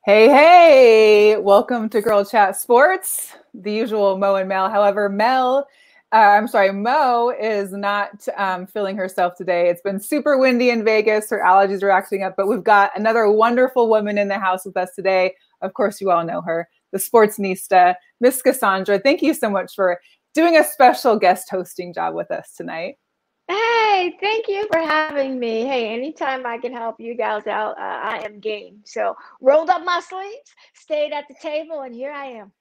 Hey, hey, welcome to Girl Chat Sports, the usual Mo and Mel. However, Mo is not feeling herself today. It's been super windy in Vegas. Her allergies are acting up, but we've got another wonderful woman in the house with us today. Of course, you all know her, the Sportsnista, Miss Cassandra. Thank you so much for doing a special guest hosting job with us tonight. Hey, thank you for having me. Hey, anytime I can help you guys out, I am game. So rolled up my sleeves, stayed at the table, and here I am.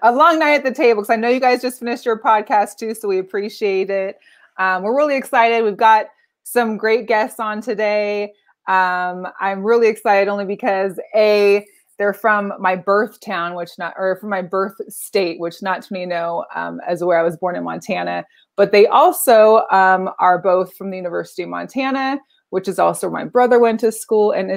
A long night at the table, because I know you guys just finished your podcast too, so we appreciate it. We're really excited. We've got some great guests on today. I'm really excited only because they're from my birth town, from my birth state, which not too many know as where I was born in Montana. But they also are both from the University of Montana, which is also where my brother went to school, and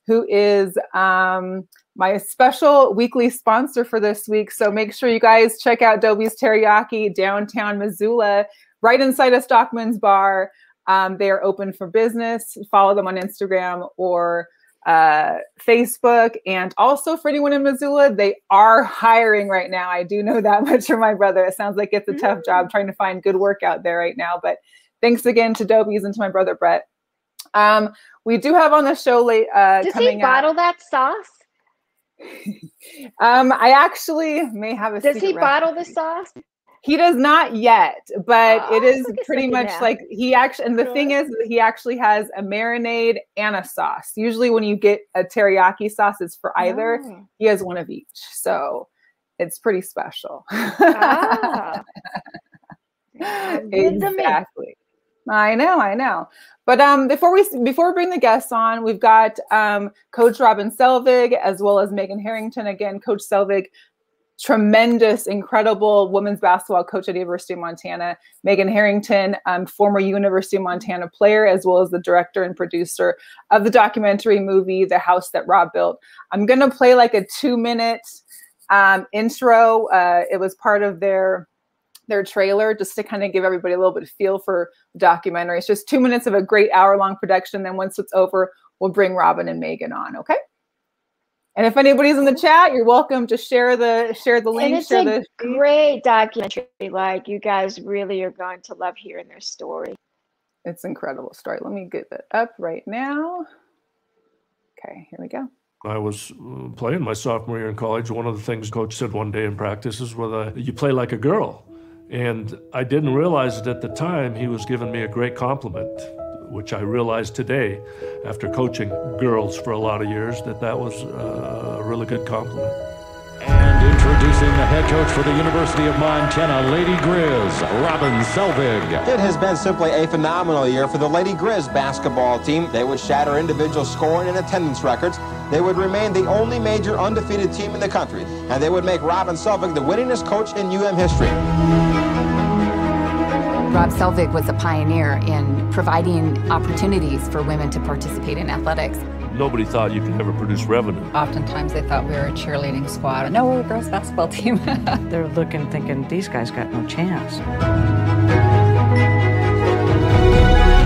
who is my special weekly sponsor for this week. So make sure you guys check out Dobie's Teriyaki, downtown Missoula, right inside of Stockman's Bar. They are open for business. Follow them on Instagram or Facebook. And also for anyone in Missoula, they are hiring right now. I do know that much from my brother. It sounds like it's a tough job trying to find good work out there right now. But thanks again to Dobie's and to my brother, Brett. We do have on the show late Does coming he bottle that sauce? I actually may have a Does he secret bottle recipe. the sauce? He does not yet, but it is pretty much now. like the thing is that he actually has a marinade and a sauce. Usually when you get a teriyaki sauce, it's for either. Oh. He has one of each. So it's pretty special. Exactly. I know. But before we bring the guests on, we've got Coach Robin Selvig as well as Megan Harrington. Again, Coach Selvig, tremendous, incredible women's basketball coach at the University of Montana. Megan Harrington, former University of Montana player, as well as the director and producer of the documentary movie, The House That Rob Built. I'm going to play like a 2-minute intro. It was part of their trailer, just to kind of give everybody a little bit of feel for the documentary. It's just 2 minutes of a great hour-long production. Then once it's over, we'll bring Robin and Megan on, okay? And if anybody's in the chat, you're welcome to share the link. And it's a great documentary. Like, you guys really are going to love hearing their story. It's an incredible story. Let me get it up right now. Okay, here we go. I was playing my sophomore year in college. One of the things Coach said one day in practice is, you play like a girl. And I didn't realize it at the time. He was giving me a great compliment, which I realized today, after coaching girls for a lot of years, that was a really good compliment. And introducing the head coach for the University of Montana, Lady Griz, Robin Selvig. It has been simply a phenomenal year for the Lady Griz basketball team. They would shatter individual scoring and attendance records. They would remain the only major undefeated team in the country, and they would make Robin Selvig the winningest coach in UM history. Rob Selvig was a pioneer in providing opportunities for women to participate in athletics. Nobody thought you could ever produce revenue. Oftentimes they thought we were a cheerleading squad. No, we're a girls basketball team. They're looking, thinking, these guys got no chance.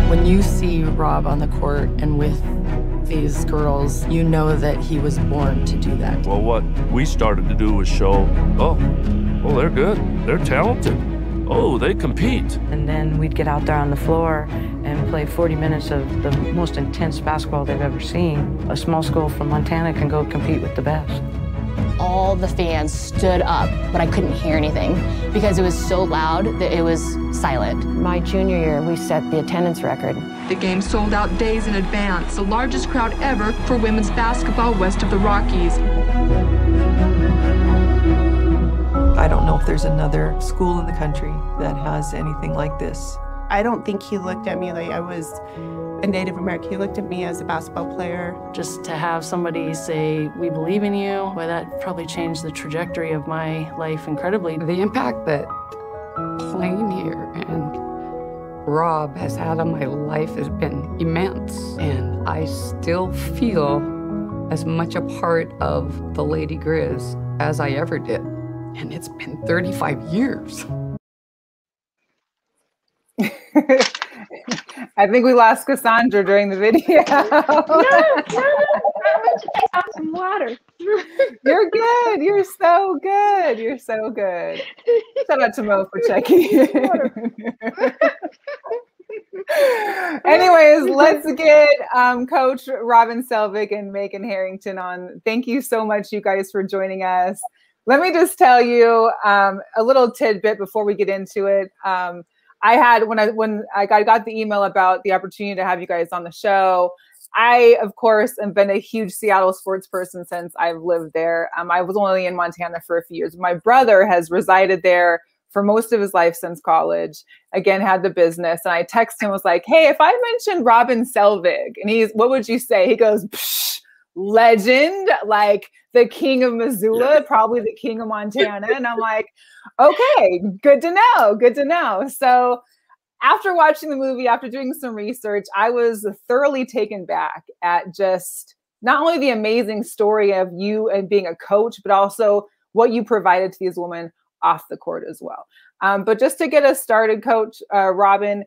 When you see Rob on the court and with these girls, you know that he was born to do that. Well, what we started to do was show, they're good. They're talented. Oh, they compete. And then we'd get out there on the floor and play 40 minutes of the most intense basketball they've ever seen. A small school from Montana can go compete with the best. All the fans stood up, but I couldn't hear anything because it was so loud that it was silent. My junior year, we set the attendance record. The game sold out days in advance, the largest crowd ever for women's basketball west of the Rockies. I don't know if there's another school in the country that has anything like this. I don't think he looked at me like I was a Native American. He looked at me as a basketball player. Just to have somebody say, we believe in you, well, that probably changed the trajectory of my life incredibly. The impact that playing here and Rob has had on my life has been immense. And I still feel as much a part of the Lady Griz as I ever did. And it's been 35 years. I think we lost Cassandra during the video. Have some water. You're good. You're so good. You're so good. Shout out to Mo for checking. Anyways, let's get Coach Robin Selvig and Megan Harrington on. Thank you so much, you guys, for joining us. Let me just tell you a little tidbit before we get into it. I had when I got the email about the opportunity to have you guys on the show. I, of course, have been a huge Seattle sports person since I've lived there. I was only in Montana for a few years. My brother has resided there for most of his life since college. Again, had the business. And I texted him, was like, hey, if I mentioned Robin Selvig, and what would you say? He goes, psh, legend, like the king of Missoula, probably the king of Montana. And I'm like, okay, good to know, good to know. So after watching the movie, after doing some research, I was thoroughly taken back at just not only the amazing story of you and being a coach, but also what you provided to these women off the court as well. But just to get us started, Coach Robin,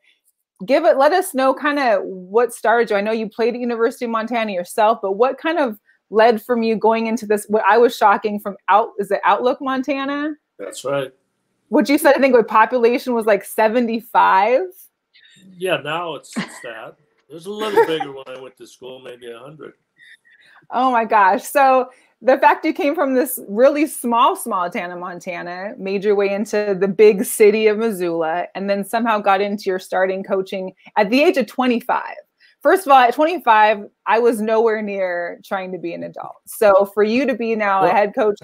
let us know kind of what started you. I know you played at University of Montana yourself, but what kind of led from you going into this? What I was shocking from Outlook, Montana? That's right. What you said, I think, what population was like 75. Yeah, now it's that. It was a little bigger when I went to school, maybe 100. Oh my gosh! So the fact you came from this really small town in Montana, made your way into the big city of Missoula, and then somehow got into your starting coaching at the age of 25. First of all, at 25, I was nowhere near trying to be an adult. So for you to be now a head coach,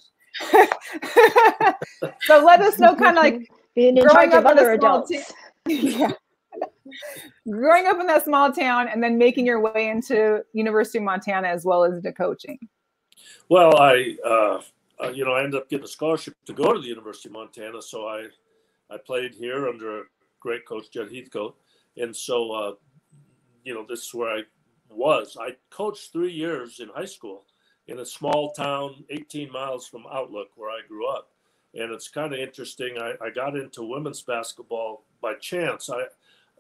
so let us know kind of like being in charge of other adults. Yeah. Growing up in that small town and then making your way into University of Montana as well as into coaching. Well, I ended up getting a scholarship to go to the University of Montana, so I played here under a great coach, Judd Heathcote, and so this is where I was. I coached 3 years in high school in a small town 18 miles from Outlook, where I grew up, and it's kind of interesting. I got into women's basketball by chance.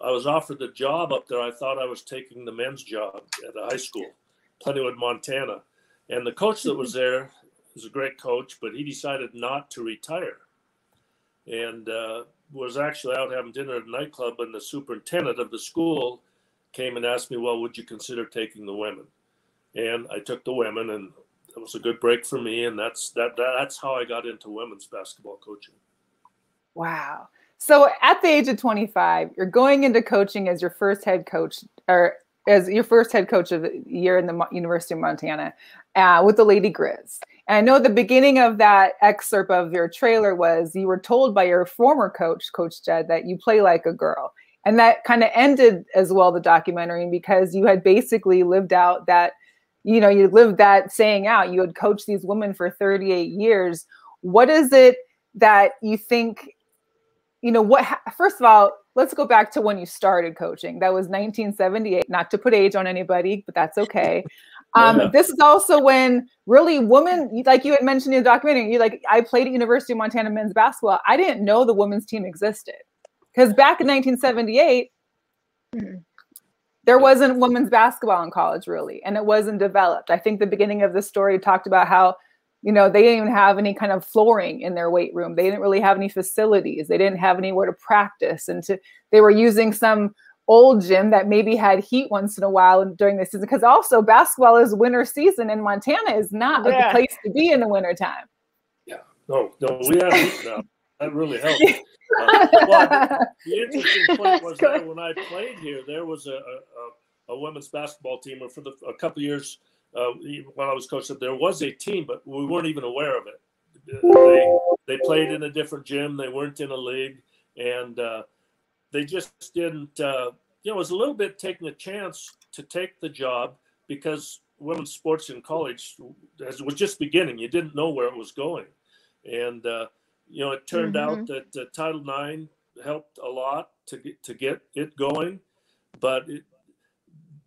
I was offered the job up there. I thought I was taking the men's job at a high school, Plentywood, Montana. And the coach that was there was a great coach, but he decided not to retire. And was actually out having dinner at a nightclub, and the superintendent of the school came and asked me, well, would you consider taking the women? And I took the women, and it was a good break for me. And that's how I got into women's basketball coaching. Wow. So at the age of 25, you're going into coaching as your first head coach, or as your first head coach of the year in the University of Montana with the Lady Griz. And I know the beginning of that excerpt of your trailer was you were told by your former coach, Coach Jed, that you play like a girl. And that kind of ended as well the documentary, because you had basically lived out that, you lived that saying out. You had coached these women for 38 years. What is it that you think, first of all, let's go back to when you started coaching. That was 1978, not to put age on anybody, but that's okay. This is also when really women, like you had mentioned in the documentary, I played at University of Montana men's basketball. I didn't know the women's team existed, because back in 1978, there wasn't women's basketball in college really, and it wasn't developed. I think the beginning of the story talked about how, they didn't even have any kind of flooring in their weight room. They didn't really have any facilities. They didn't have anywhere to practice, and they were using some old gym that maybe had heat once in a while during the season, because also basketball is winter season, and Montana is not a good place to be in the wintertime. Yeah, no, we have heat now. That really helped. The interesting point was that when I played here, there was a women's basketball team, or for a couple of years when I was coaching, there was a team, but we weren't even aware of it. They played in a different gym. They weren't in a league, and they just didn't. It was a little bit taking a chance to take the job, because women's sports in college was just beginning. You didn't know where it was going, and it turned out that Title IX helped a lot to get it going, but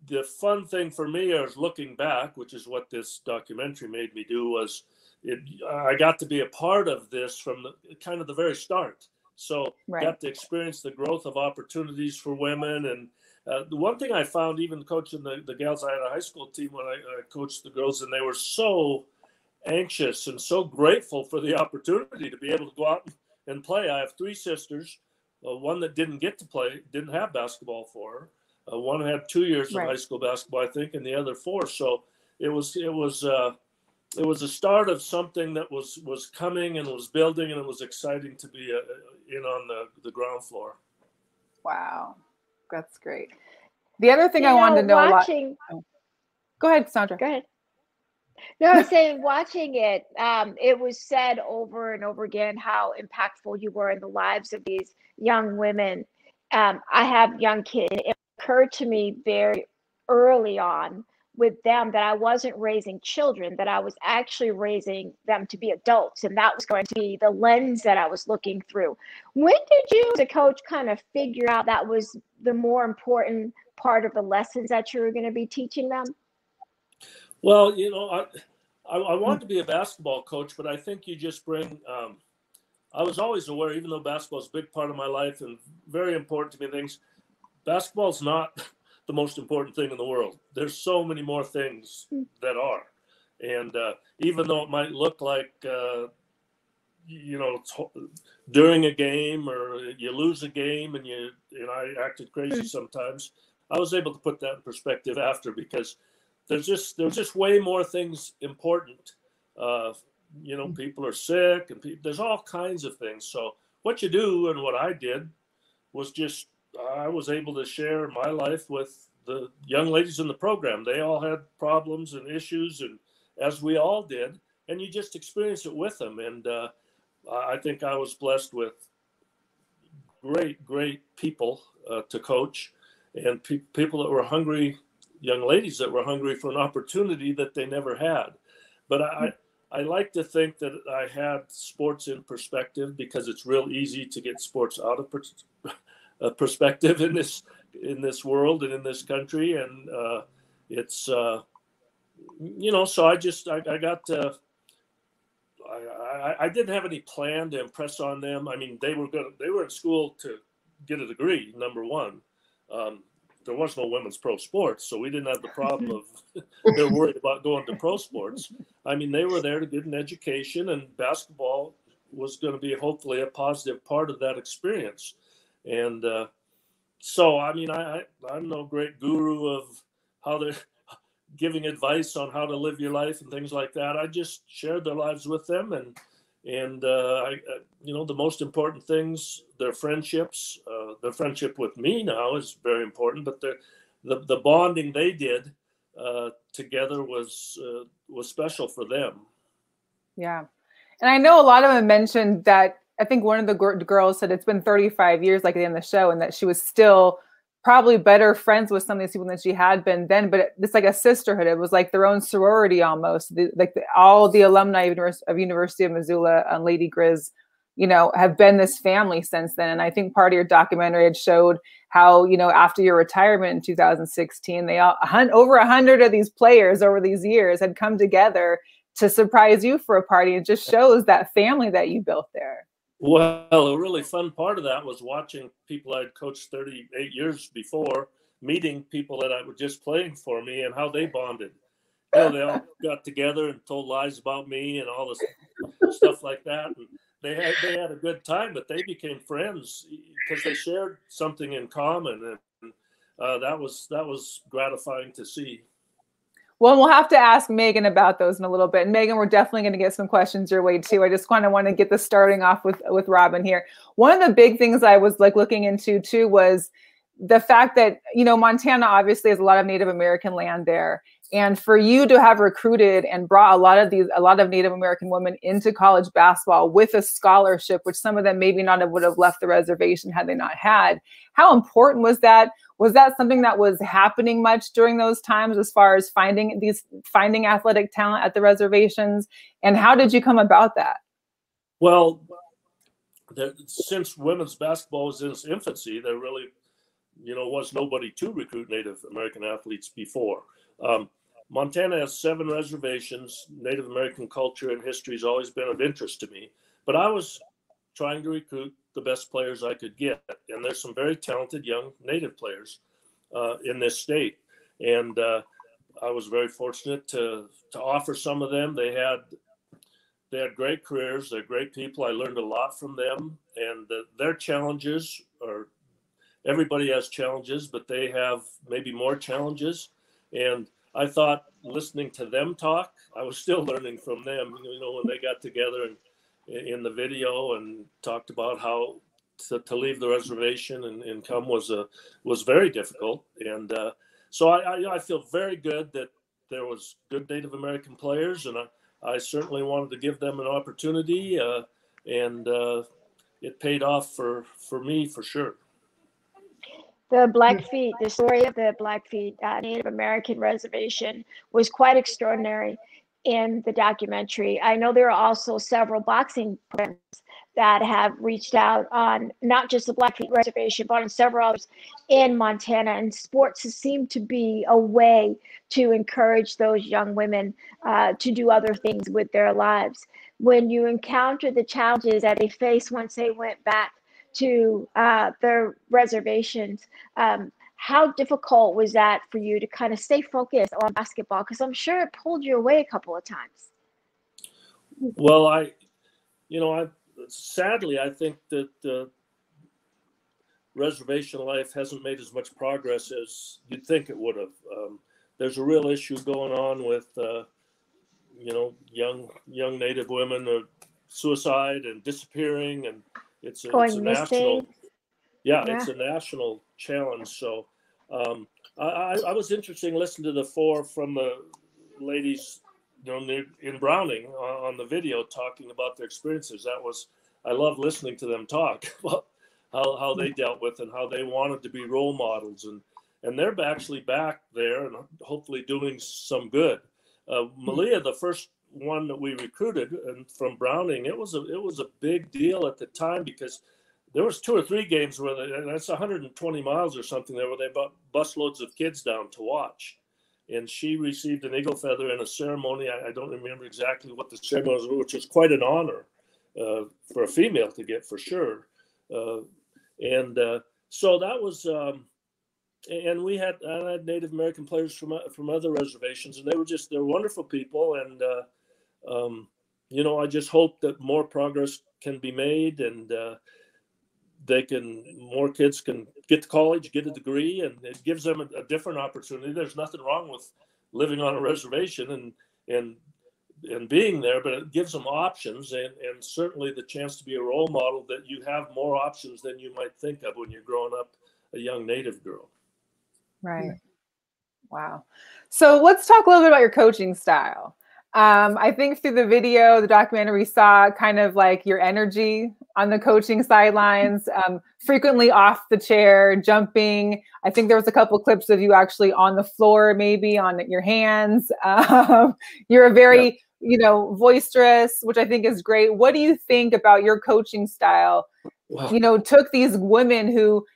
the fun thing for me is looking back, which is what this documentary made me do, was I got to be a part of this from the very start. So got to experience the growth of opportunities for women, The one thing I found, even coaching the gals, I had a high school team when I coached the girls, and they were so anxious and so grateful for the opportunity to be able to go out and play. I have 3 sisters, one that didn't get to play, didn't have basketball for her. One had 2 years of high school basketball, I think, and the other 4. So it was a start of something that was coming and was building, and it was exciting to be in on the ground floor. Wow, that's great. The other thing I wanted to know watching, a lot. Go ahead, Sandra. Go ahead. No, I was saying, watching it, it was said over and over again how impactful you were in the lives of these young women. I have young kids. It occurred to me very early on with them that I wasn't raising children, that I was actually raising them to be adults. And that was going to be the lens that I was looking through. When did you, as a coach, kind of figure out that was the more important part of the lessons that you were going to be teaching them? Well, you know, I wanted to be a basketball coach, but I think you just bring, I was always aware, even though basketball is a big part of my life and very important to me, things, basketball's not the most important thing in the world. There's so many more things that are. And even though it might look like, you know, during a game or you lose a game and I acted crazy sometimes, I was able to put that in perspective after, because there's just way more things important. You know, people are sick and there's all kinds of things. So what you do and what I did was just, I was able to share my life with the young ladies in the program. They all had problems and issues, and as we all did, and you just experience it with them. And I think I was blessed with great people to coach, and people that were hungry, young ladies that were hungry for an opportunity that they never had. But I like to think that I had sports in perspective, because it's real easy to get sports out of perspective in this world and in this country. And it's, you know, so I got to, I didn't have any plan to impress on them. I mean, they were in school to get a degree, number one. There was no women's pro sports, so we didn't have the problem of they're worried about going to pro sports. I mean, they were there to get an education, and basketball was going to be hopefully a positive part of that experience. And so, I mean, I'm no great guru of how they're giving advice on how to live your life and things like that. I just shared their lives with them, and you know, the most important things, their friendships, their friendship with me now is very important, but the bonding they did together was special for them. Yeah. And I know a lot of them mentioned that, I think one of the girls said it's been 35 years, like in the show, and that she was still probably better friends with some of these people than she had been then, but it's like a sisterhood. It was like their own sorority almost. All the alumni of University of Missoula and Lady Griz, you know, have been this family since then. And I think part of your documentary had showed how, you know, after your retirement in 2016, they all, over 100 of these players over these years had come together to surprise you for a party. It just shows that family that you built there. Well, a really fun part of that was watching people I'd coached 38 years before, meeting people that were just playing for me and how they bonded. You know, they all got together and told lies about me and all this stuff like that. And they had a good time, but they became friends because they shared something in common, and that was gratifying to see. Well, we'll have to ask Megan about those in a little bit. And Megan, we're definitely going to get some questions your way too. I just kind of want to get this starting off with Robin here. One of the big things I was like looking into too was the fact that, you know, Montana obviously has a lot of Native American land there. And for you to have recruited and brought a lot of Native American women into college basketball with a scholarship, which some of them maybe not would have left the reservation had they not had. How important was that? Was that something that was happening much during those times as far as finding athletic talent at the reservations? And how did you come about that? Well, since women's basketball was in its infancy, there really, you know, was nobody to recruit Native American athletes before. Montana has 7 reservations. Native American culture and history has always been of interest to me. But I was trying to recruit the best players I could get. And there's some very talented young Native players. in this state. And I was very fortunate to offer some of them. They had great careers. They're great people. I learned a lot from them, and their challenges are, everybody has challenges, but they have maybe more challenges. And I thought, listening to them talk, I was still learning from them. You know, when they got together and in the video and talked about how to leave the reservation and come was very difficult. And so I feel very good that there was good Native American players, and I certainly wanted to give them an opportunity, and it paid off for me for sure. The Blackfeet, the story of the Blackfeet Native American Reservation was quite extraordinary in the documentary. I know there are also several boxing programs that have reached out on not just the Blackfeet Reservation, but on several others in Montana. And sports seem to be a way to encourage those young women to do other things with their lives. When you encounter the challenges that they face once they went back to their reservations, how difficult was that for you to kind of stay focused on basketball? Because I'm sure it pulled you away a couple of times. Well, sadly, I think that reservation life hasn't made as much progress as you'd think it would have. There's a real issue going on with, young Native women suicide and disappearing, and it's a national, it's a national challenge. So I was interested in listening to the four from the ladies, in Browning on the video talking about their experiences. I love listening to them talk about how they dealt with and how they wanted to be role models, and they're actually back there and hopefully doing some good. Malia, the first one that we recruited and from Browning, it was a big deal at the time, because there was 2 or 3 games where and that's 120 miles or something there, where they brought busloads of kids down to watch. And she received an eagle feather in a ceremony. I don't remember exactly what the ceremony was, which was quite an honor for a female to get, for sure. So that was, and we had Native American players from other reservations, and they're wonderful people. And I just hope that more progress can be made, and more kids can get to college, get a degree, and it gives them a different opportunity. There's nothing wrong with living on a reservation and being there, but it gives them options, and certainly the chance to be a role model, that you have more options than you might think of when you're growing up a young Native girl. Right. Wow. So let's talk a little bit about your coaching style. I think through the video, the documentary, we saw kind of like your energy on the coaching sidelines, frequently off the chair, jumping. I think there was a couple of clips of you actually on the floor, maybe on your hands. You're a very, boisterous, which I think is great. What do you think about your coaching style? Wow. Took these women who,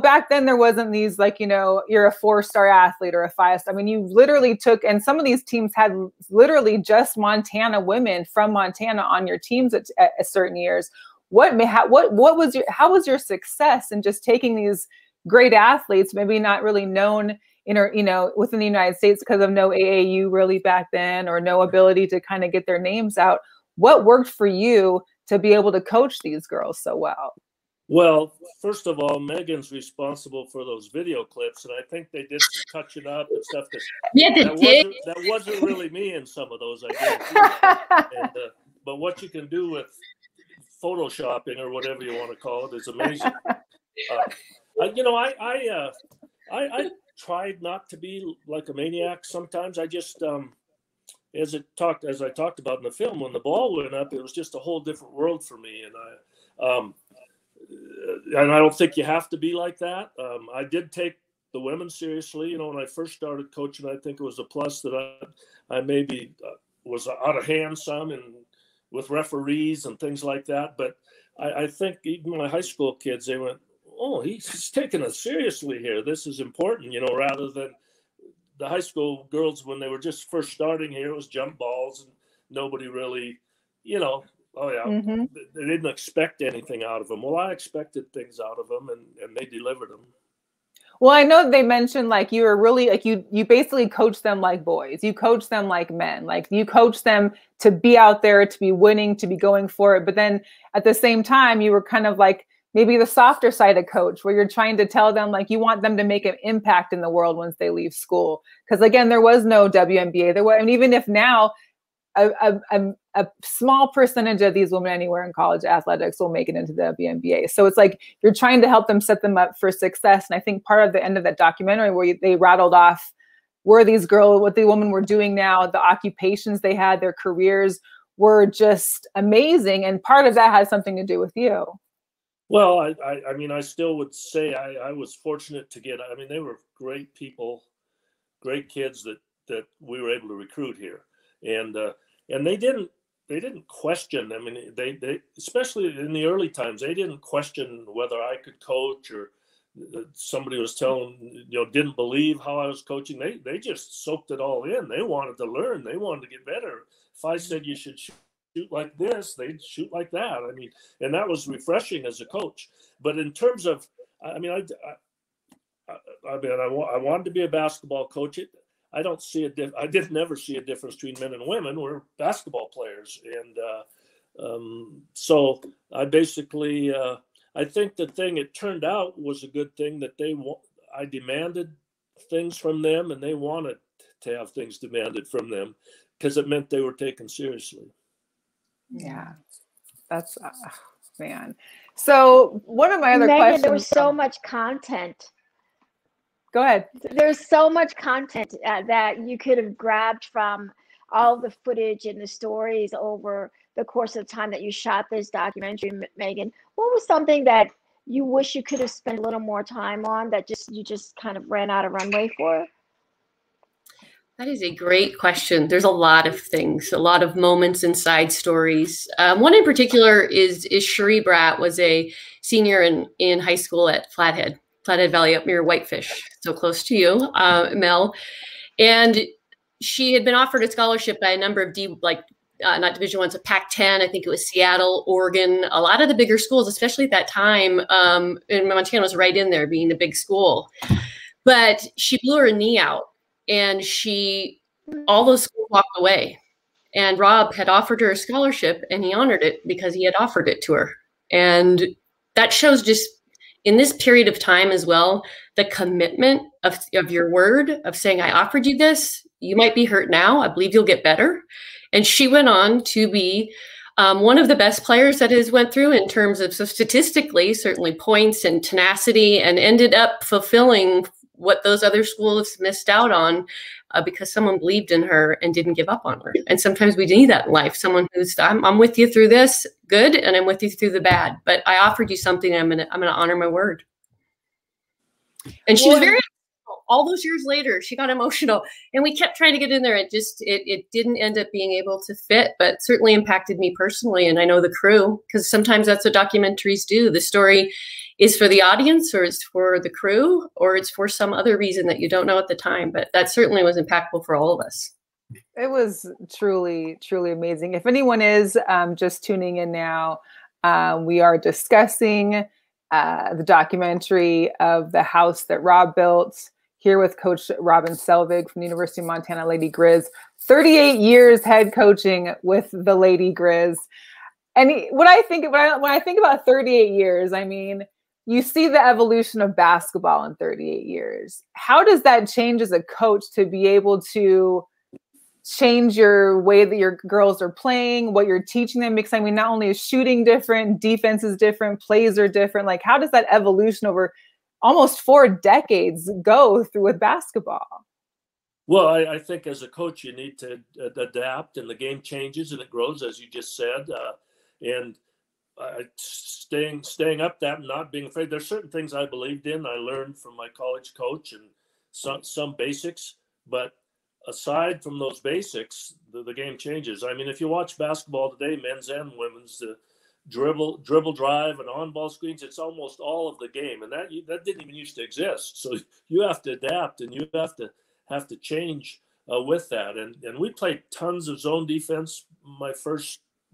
back then there wasn't these you're a 4-star athlete or a 5-star. I mean, you literally took, and some of these teams had literally just Montana women from Montana on your teams at certain years. How was your success in just taking these great athletes, maybe not really known within the United States because of no AAU really back then, or no ability to kind of get their names out? What worked for you to be able to coach these girls so well? Well, first of all, Megan's responsible for those video clips, and I think they did some touching up and stuff. That wasn't really me in some of those, I guess. But what you can do with photoshopping, or whatever you want to call it, is amazing. I tried not to be like a maniac sometimes. I just, as I talked about in the film, when the ball went up, it was just a whole different world for me, and I don't think you have to be like that. I did take the women seriously. When I first started coaching, I think it was a plus that I maybe was out of hand some, and with referees and things like that. But I think even my high school kids, they went, "Oh, he's taking it seriously here. This is important," rather than the high school girls when they were just first starting here. It was jump balls, and nobody really, Mm-hmm. They didn't expect anything out of them. Well, I expected things out of them, and they delivered them. Well, I know they mentioned like you were really like you basically coach them like boys. You coach them like men. Like you coach them to be out there, to be winning, to be going for it. But then at the same time, you were kind of like maybe the softer side of coach, where you're trying to tell them like you want them to make an impact in the world once they leave school. Because again, there was no WNBA. There was, and even if now a small percentage of these women anywhere in college athletics will make it into the WNBA. So it's like you're trying to help them set them up for success. And I think part of the end of that documentary where they rattled off where these girls, what the women were doing now, the occupations they had, their careers were just amazing. And part of that has something to do with you. Well, I mean, I still would say I was fortunate to get, I mean, they were great people, great kids that we were able to recruit here. And they didn't question. I mean, they especially in the early times, they didn't question whether I could coach or somebody was telling, didn't believe how I was coaching. They just soaked it all in. They wanted to learn. They wanted to get better. If I said you should shoot like this, they'd shoot like that. I mean, and that was refreshing as a coach. But in terms of, I mean, I wanted to be a basketball coach. I don't see I did never see a difference between men and women. We're basketball players. And so I basically, I think the thing it turned out was a good thing that I demanded things from them and they wanted to have things demanded from them because it meant they were taken seriously. Yeah, that's, man. So one of my other questions. There was so much content. Go ahead. There's so much content that you could have grabbed from all the footage and the stories over the course of time that you shot this documentary, Megan. What was something that you wish you could have spent a little more time on that you just kind of ran out of runway for? That is a great question. There's a lot of things, a lot of moments and side stories. One in particular is Cherie Bratt was a senior in high school at Flathead Valley up near Whitefish, so close to you, Mel. And she had been offered a scholarship by a number of not Division I, but Pac-10. I think it was Seattle, Oregon, a lot of the bigger schools, especially at that time. And Montana was right in there being a big school. But she blew her knee out. And all those schools walked away. And Rob had offered her a scholarship and he honored it because he had offered it to her. And that shows just in this period of time as well, the commitment of your word of saying, I offered you this, you might be hurt now. I believe you'll get better. And she went on to be one of the best players that has went through in terms of, so statistically, certainly points and tenacity, and ended up fulfilling what those other schools missed out on because someone believed in her and didn't give up on her. And sometimes we need that in life. Someone who's, I'm with you through this good, and I'm with you through the bad, but I offered you something and I'm going to honor my word. And she was very, all those years later, she got emotional and we kept trying to get in there. It didn't end up being able to fit, but certainly impacted me personally. And I know the crew, because sometimes that's what documentaries do. The story is for the audience, or it's for the crew, or it's for some other reason that you don't know at the time. But that certainly was impactful for all of us. It was truly, truly amazing. If anyone is just tuning in now, we are discussing the documentary of the house that Rob built, here with Coach Robin Selvig from the University of Montana, Lady Griz. 38 years head coaching with the Lady Griz. And when I think about 38 years, I mean, you see the evolution of basketball in 38 years. How does that change as a coach to be able to change your way that your girls are playing, what you're teaching them? Because I mean, not only is shooting different, defense is different, plays are different. Like, how does that evolution over almost 4 decades go through with basketball? Well, I think as a coach, you need to adapt, and the game changes and it grows, as you just said. And staying up that and not being afraid. There's certain things I believed in. I learned from my college coach and some basics. But aside from those basics, the game changes. I mean, if you watch basketball today, men's and women's, the dribble, drive, and on-ball screens, it's almost all of the game. And that didn't even used to exist. So you have to adapt, and you have to change with that. And we played tons of zone defense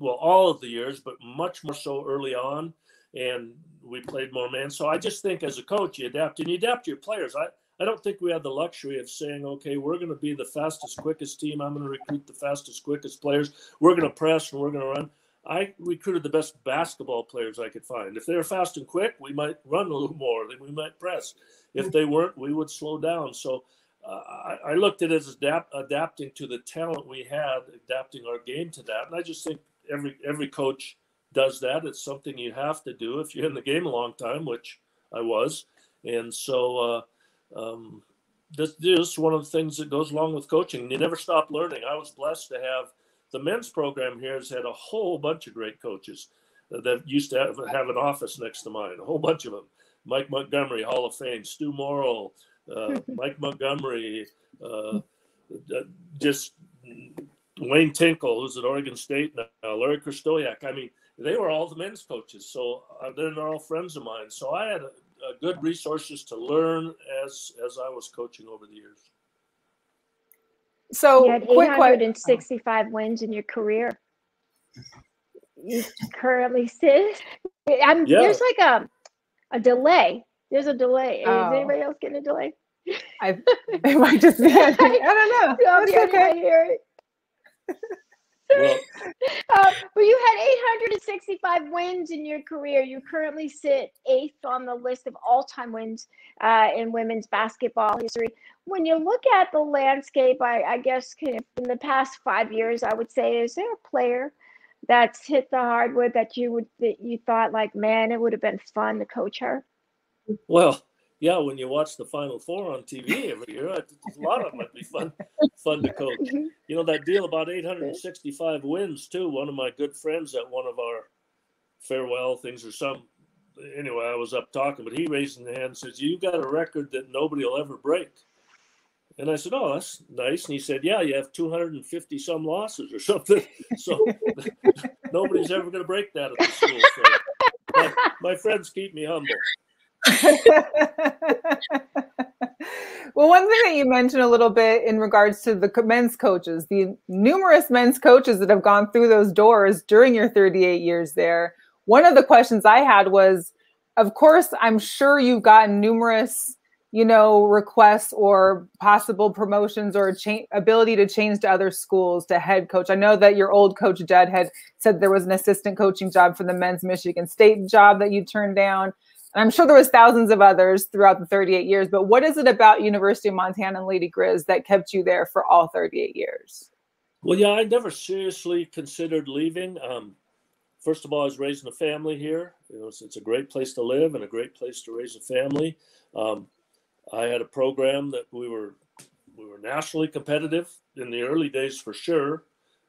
all of the years, but much more so early on. and we played more man. So I just think as a coach, you adapt, and you adapt to your players. I don't think we had the luxury of saying, okay, we're going to be the fastest, quickest team. I'm going to recruit the fastest, quickest players. We're going to press and we're going to run. I recruited the best basketball players I could find. If they were fast and quick, we might run a little more. Then we might press. If they weren't, we would slow down. So I looked at it as adapting to the talent we had, adapting our game to that. And I just think every coach does that. It's something you have to do if you're in the game a long time, which I was. And so this is one of the things that goes along with coaching. You never stop learning. I was blessed to have the men's program here has had a whole bunch of great coaches that used to have an office next to mine, a whole bunch of them. Mike Montgomery, Hall of Fame, Stu Morrill, Mike Montgomery, just Wayne Tinkle, who's at Oregon State now, Larry Kristoyak. I mean, they were all the men's coaches. So they're all friends of mine. So I had good resources to learn as I was coaching over the years. So you had 865 wins in your career. You currently sit. There's like a delay. There's a delay. Is anybody else getting a delay? It might just be. I don't know. That's okay. I hear it. Well, you had 865 wins in your career. You currently sit 8th on the list of all-time wins in women's basketball history. When you look at the landscape, I guess kind of in the past 5 years, I would say, is there a player that's hit the hardwood that you thought like, man, it would have been fun to coach her? Well, yeah, when you watch the Final Four on TV every year, a lot of them might be fun to coach. You know, that deal about 865 wins, too. One of my good friends at one of our farewell things anyway, I was up talking, but he raised his hand and says, you got a record that nobody will ever break. And I said, oh, that's nice. And he said, yeah, you have 250 some losses or something. So nobody's ever going to break that at the school. So my friends keep me humble. Well, one thing that you mentioned a little bit in regards to the men's coaches, the numerous men's coaches that have gone through those doors during your 38 years there. One of the questions I had was, of course, I'm sure you've gotten numerous, requests or possible promotions or ability to change to other schools to head coach. I know that your old coach, Jed, had said there was an assistant coaching job for the men's Michigan State job that you turned down. And I'm sure there was thousands of others throughout the 38 years, but what is it about University of Montana and Lady Griz that kept you there for all 38 years? Well, yeah, I never seriously considered leaving. First of all, I was raising a family here. It's a great place to live and a great place to raise a family. I had a program that we were nationally competitive in the early days for sure.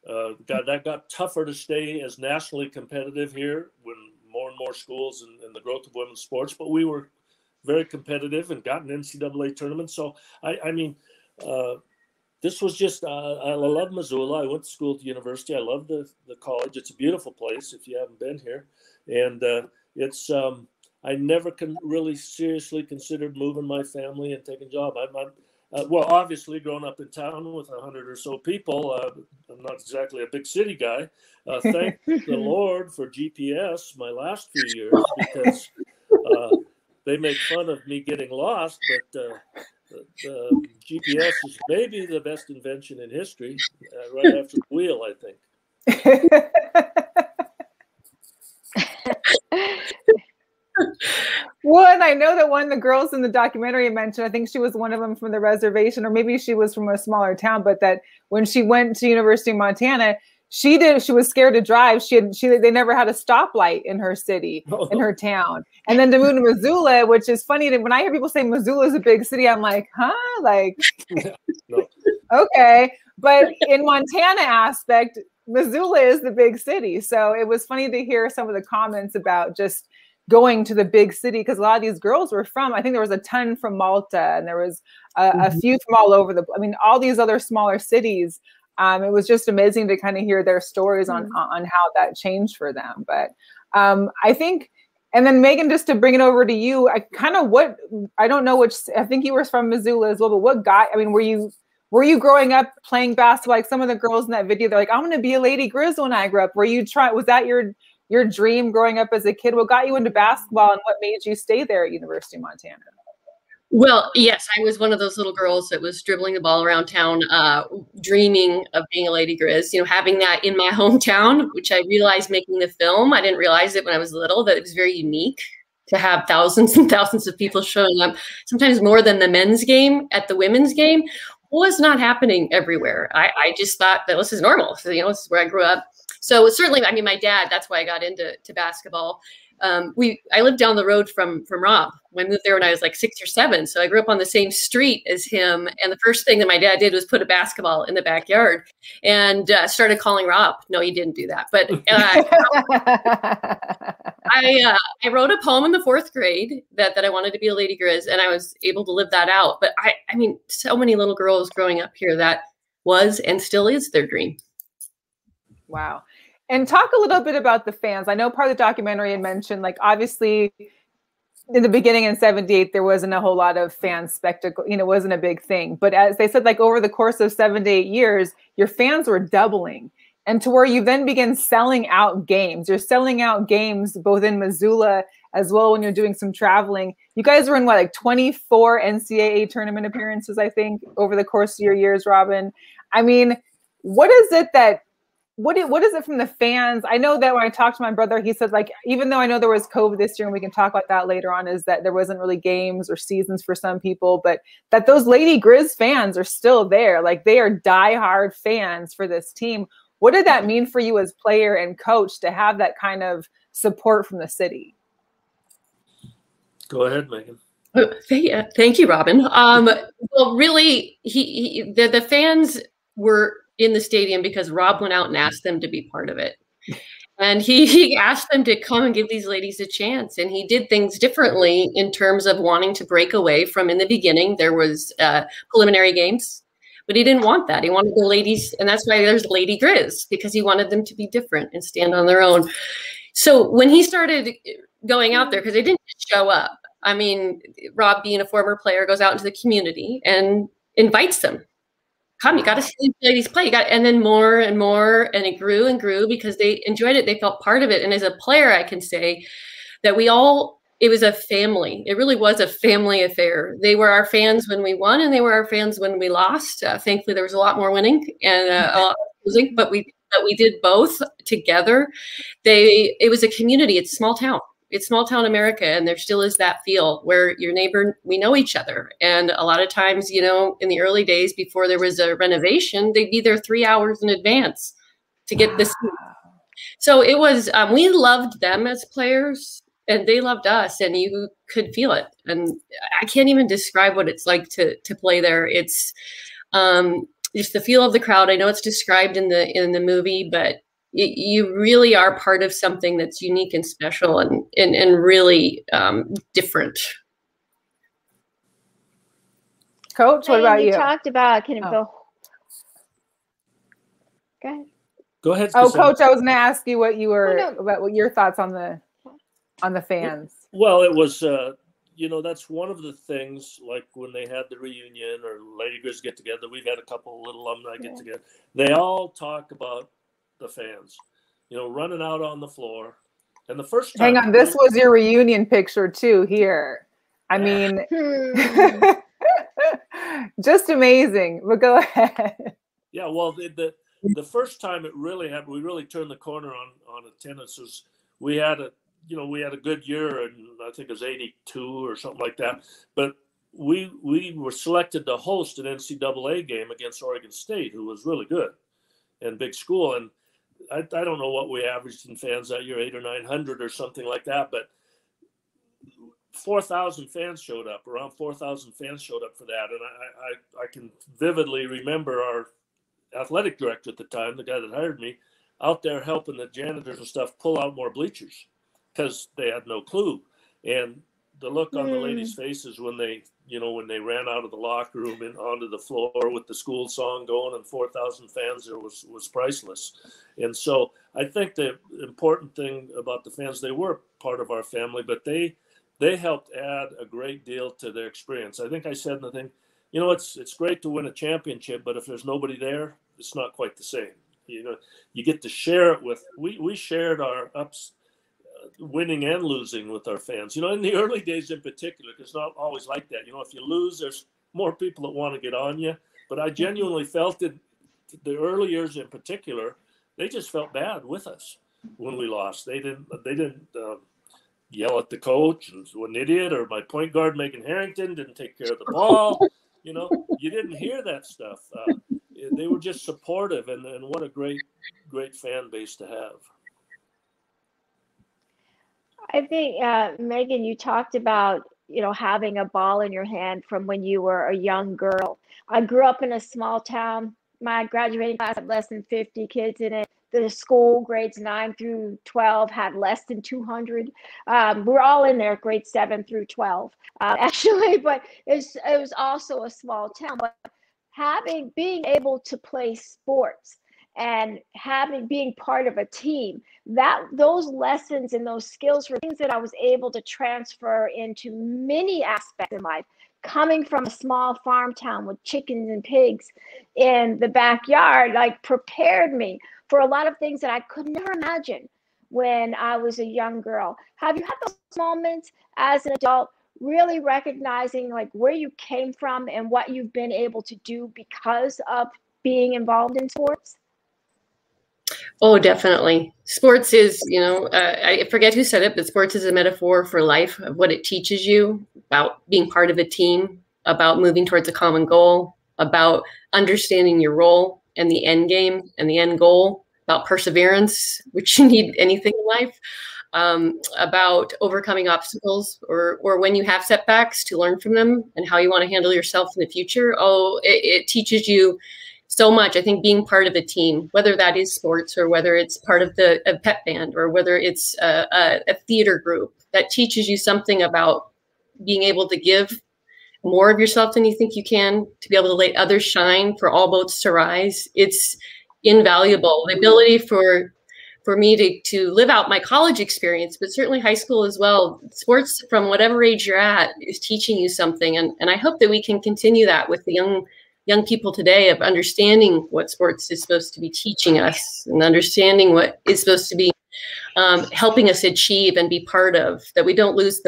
That got tougher to stay as nationally competitive here when more and more schools and the growth of women's sports, but we were very competitive and got an NCAA tournament. So, this was just, I love Missoula. I went to school at the university. I love the college. It's a beautiful place if you haven't been here. And I never really seriously considered moving my family and taking a job. Well, obviously, growing up in town with 100 or so people, I'm not exactly a big city guy. Thank the Lord for GPS my last few years, because they make fun of me getting lost, but GPS is maybe the best invention in history, right after the wheel, I think. Well, and I know that one of the girls in the documentary mentioned, I think she was one of them from the reservation, or maybe she was from a smaller town, but that when she went to University of Montana, she was scared to drive. They never had a stoplight in her city, in her town. And then to move to Missoula, which is funny that when I hear people say Missoula is a big city, I'm like, huh? Like, no. Okay. But in Montana aspect, Missoula is the big city. So it was funny to hear some of the comments about just going to the big city, because a lot of these girls were from, I think there was a ton from Malta, and there was a few from all over all these other smaller cities. It was just amazing to kind of hear their stories on how that changed for them. But I think, and then Megan, just to bring it over to you, I don't know which, I think you were from Missoula as well, but were you growing up playing basketball? Like some of the girls in that video, they're like, I'm going to be a Lady Griz when I grow up. Was that your dream growing up as a kid? What got you into basketball and what made you stay there at University of Montana? Well, yes, I was one of those little girls that was dribbling the ball around town, dreaming of being a Lady Griz, having that in my hometown, which I realized making the film. I didn't realize it when I was little, that it was very unique to have thousands and thousands of people showing up, sometimes more than the men's game at the women's game, was not happening everywhere. I just thought that this is normal. So, this is where I grew up. So certainly, I mean, my dad, that's why I got into basketball. I lived down the road from Rob. I moved there when I was like 6 or 7. So I grew up on the same street as him. And the first thing that my dad did was put a basketball in the backyard and started calling Rob. No, he didn't do that. But I wrote a poem in the 4th grade that I wanted to be a Lady Griz, and I was able to live that out. But I mean, so many little girls growing up here, that was and still is their dream. Wow. And talk a little bit about the fans. I know part of the documentary had mentioned, like, obviously in the beginning in 78, there wasn't a whole lot of fan spectacle, it wasn't a big thing. But as they said, like over the course of 7 to 8 years, your fans were doubling. And to where you then begin selling out games. You're selling out games both in Missoula as well when you're doing some traveling. You guys were in what, like 24 NCAA tournament appearances, I think, over the course of your years, Robin. I mean, what is it that what is it from the fans? I know that when I talked to my brother, he said, like, even though I know there was COVID this year, and we can talk about that later on, is that there wasn't really games or seasons for some people, but that those Lady Griz fans are still there. Like, they are diehard fans for this team. What did that mean for you as player and coach to have that kind of support from the city? Go ahead, Megan. Thank you, Robin. Well, really, the fans were in the stadium because Rob went out and asked them to be part of it. And he asked them to come and give these ladies a chance. And he did things differently in terms of wanting to break away from, in the beginning, there was preliminary games, but he didn't want that. He wanted the ladies, and that's why there's Lady Griz, because he wanted them to be different and stand on their own. So when he started going out there, because they didn't just show up. I mean, Rob, being a former player, goes out into the community and invites them. Come, you got to see these ladies play. And then more and more, and it grew and grew because they enjoyed it. They felt part of it. And as a player, I can say that it was a family. It really was a family affair. They were our fans when we won, and they were our fans when we lost. Thankfully, there was a lot more winning and a lot losing, but we did both together. It was a community. It's small town. It's small town America, and there still is that feel where your neighbor, we know each other. And a lot of times, in the early days before there was a renovation, they'd be there 3 hours in advance to get this. So it was, we loved them as players, and they loved us, and you could feel it. And I can't even describe what it's like to play there. It's just the feel of the crowd. I know it's described in the movie, but you really are part of something that's unique and special and really different. Coach, what about you? You talked about Go ahead. Go ahead. Oh, Coach, I was going to ask you what you were about. What your thoughts on the fans? Well, it was that's one of the things, like when they had the reunion or Lady Griz get together. We've had a couple little alumni get together. They all talk about the fans, running out on the floor. And the first time— Hang on, this was your reunion picture too here. I mean, just amazing. But go ahead. Yeah, well, the first time it really happened, we really turned the corner on attendance. Was we had a good year, and I think it was 82 or something like that. But we were selected to host an NCAA game against Oregon State, who was really good and big school. And I don't know what we averaged in fans that year, 800 or 900 or something like that, but 4,000 fans showed up. Around 4,000 fans showed up for that. And I can vividly remember our athletic director at the time, the guy that hired me, out there helping the janitors and stuff pull out more bleachers because they had no clue. And the look on the ladies' faces when they ran out of the locker room and onto the floor with the school song going and 4,000 fans there was priceless. And so I think the important thing about the fans, they were part of our family, but they helped add a great deal to their experience. I think I said in the thing, it's great to win a championship, but if there's nobody there, it's not quite the same. You get to share it with, we shared our ups winning and losing with our fans. You know, in the early days in particular, because it's not always like that. You know, if you lose, there's more people that want to get on you. But I genuinely felt it, the early years in particular, they just felt bad with us when we lost. They didn't yell at the coach and was an idiot, or my point guard, Megan Harrington, didn't take care of the ball. You know, you didn't hear that stuff. They were just supportive, and what a great fan base to have. I think, Megan, you talked about, you know, having a ball in your hand from when you were a young girl. I grew up in a small town. My graduating class had less than 50 kids in it. The school, grades 9 through 12, had less than 200. We're all in there, grades 7 through 12, actually, but it was also a small town. But being able to play sports and being part of a team, those lessons and those skills were things that I was able to transfer into many aspects in life. Coming from a small farm town with chickens and pigs in the backyard, like, prepared me for a lot of things that I could never imagine when I was a young girl. Have you had those moments as an adult, really recognizing like where you came from and what you've been able to do because of being involved in sports? Oh, definitely. Sports is, you know, I forget who said it, but sports is a metaphor for life, of what it teaches you about being part of a team, about moving towards a common goal, about understanding your role and the end game and the end goal, about perseverance, which you need anything in life, about overcoming obstacles, or when you have setbacks, to learn from them and how you want to handle yourself in the future. Oh, it teaches you so much. I think being part of a team, whether that is sports or whether it's part of a pep band or whether it's a theater group, that teaches you something about being able to give more of yourself than you think you can, to be able to let others shine, for all boats to rise. It's invaluable. The ability for me to live out my college experience, but certainly high school as well. Sports, from whatever age you're at, is teaching you something. And I hope that we can continue that with the young people today, of understanding what sports is supposed to be teaching us, and understanding what is supposed to be helping us achieve and be part of, that we don't lose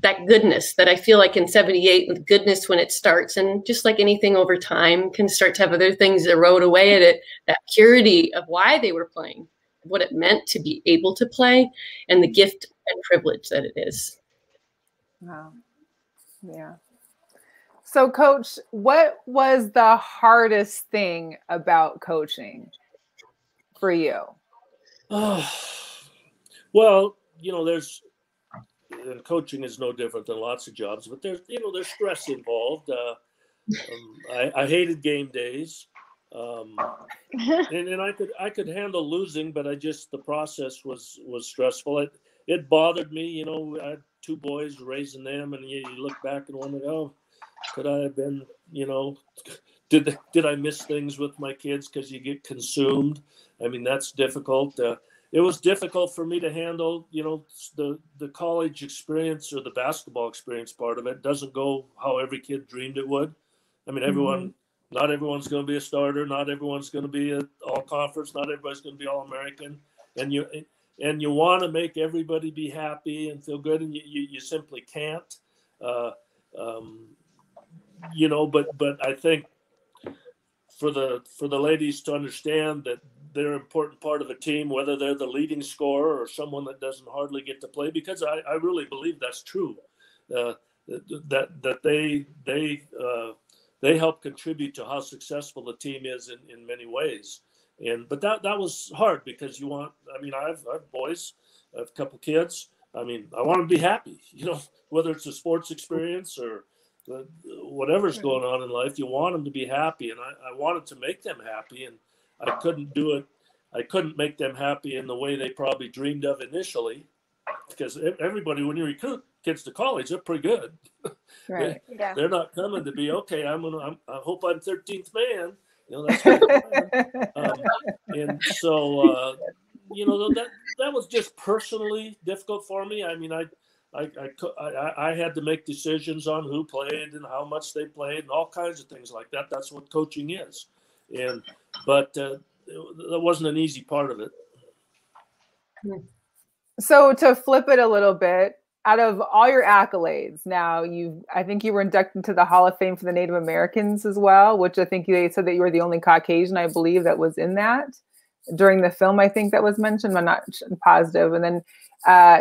that goodness that I feel like in 78, the goodness when it starts, and just like anything over time can start to have other things erode away at it, that purity of why they were playing, what it meant to be able to play, and the gift and privilege that it is. Wow. Yeah. So, Coach, what was the hardest thing about coaching for you? Well, you know, and coaching is no different than lots of jobs, but there's stress involved. I hated game days, and I could handle losing, but the process was stressful. It bothered me. You know, I had 2 boys, raising them, and you look back and wonder, oh, could I have been, you know, did I miss things with my kids because you get consumed? I mean, that's difficult. It was difficult for me to handle, you know, the college experience, or the basketball experience part of it doesn't go how every kid dreamed it would. I mean, not everyone's going to be a starter. Not everyone's going to be an all-conference. Not everybody's going to be all-American. And you want to make everybody be happy and feel good, and you simply can't. You know, but I think for the ladies to understand that they're an important part of a team, whether they're the leading scorer or someone that doesn't hardly get to play, because I really believe that's true. That they help contribute to how successful the team is in many ways. But that was hard, because I have boys, I have a couple kids. I mean, I want them to be happy, you know, whether it's a sports experience or whatever's going on in life, you want them to be happy. And I wanted to make them happy, and I couldn't do it. I couldn't make them happy in the way they probably dreamed of initially, because everybody, when you recruit kids to college, they're pretty good. Right. They're not coming to be, okay, I hope I'm 13th man. You know, that's and so, you know, that was just personally difficult for me. I mean, I had to make decisions on who played and how much they played and all kinds of things like that. That's what coaching is. But that wasn't an easy part of it. So to flip it a little bit, out of all your accolades, now I think you were inducted into the Hall of Fame for the Native Americans as well, which I think they said that you were the only Caucasian, I believe, that was in that during the film. I think that was mentioned, I'm not positive. And then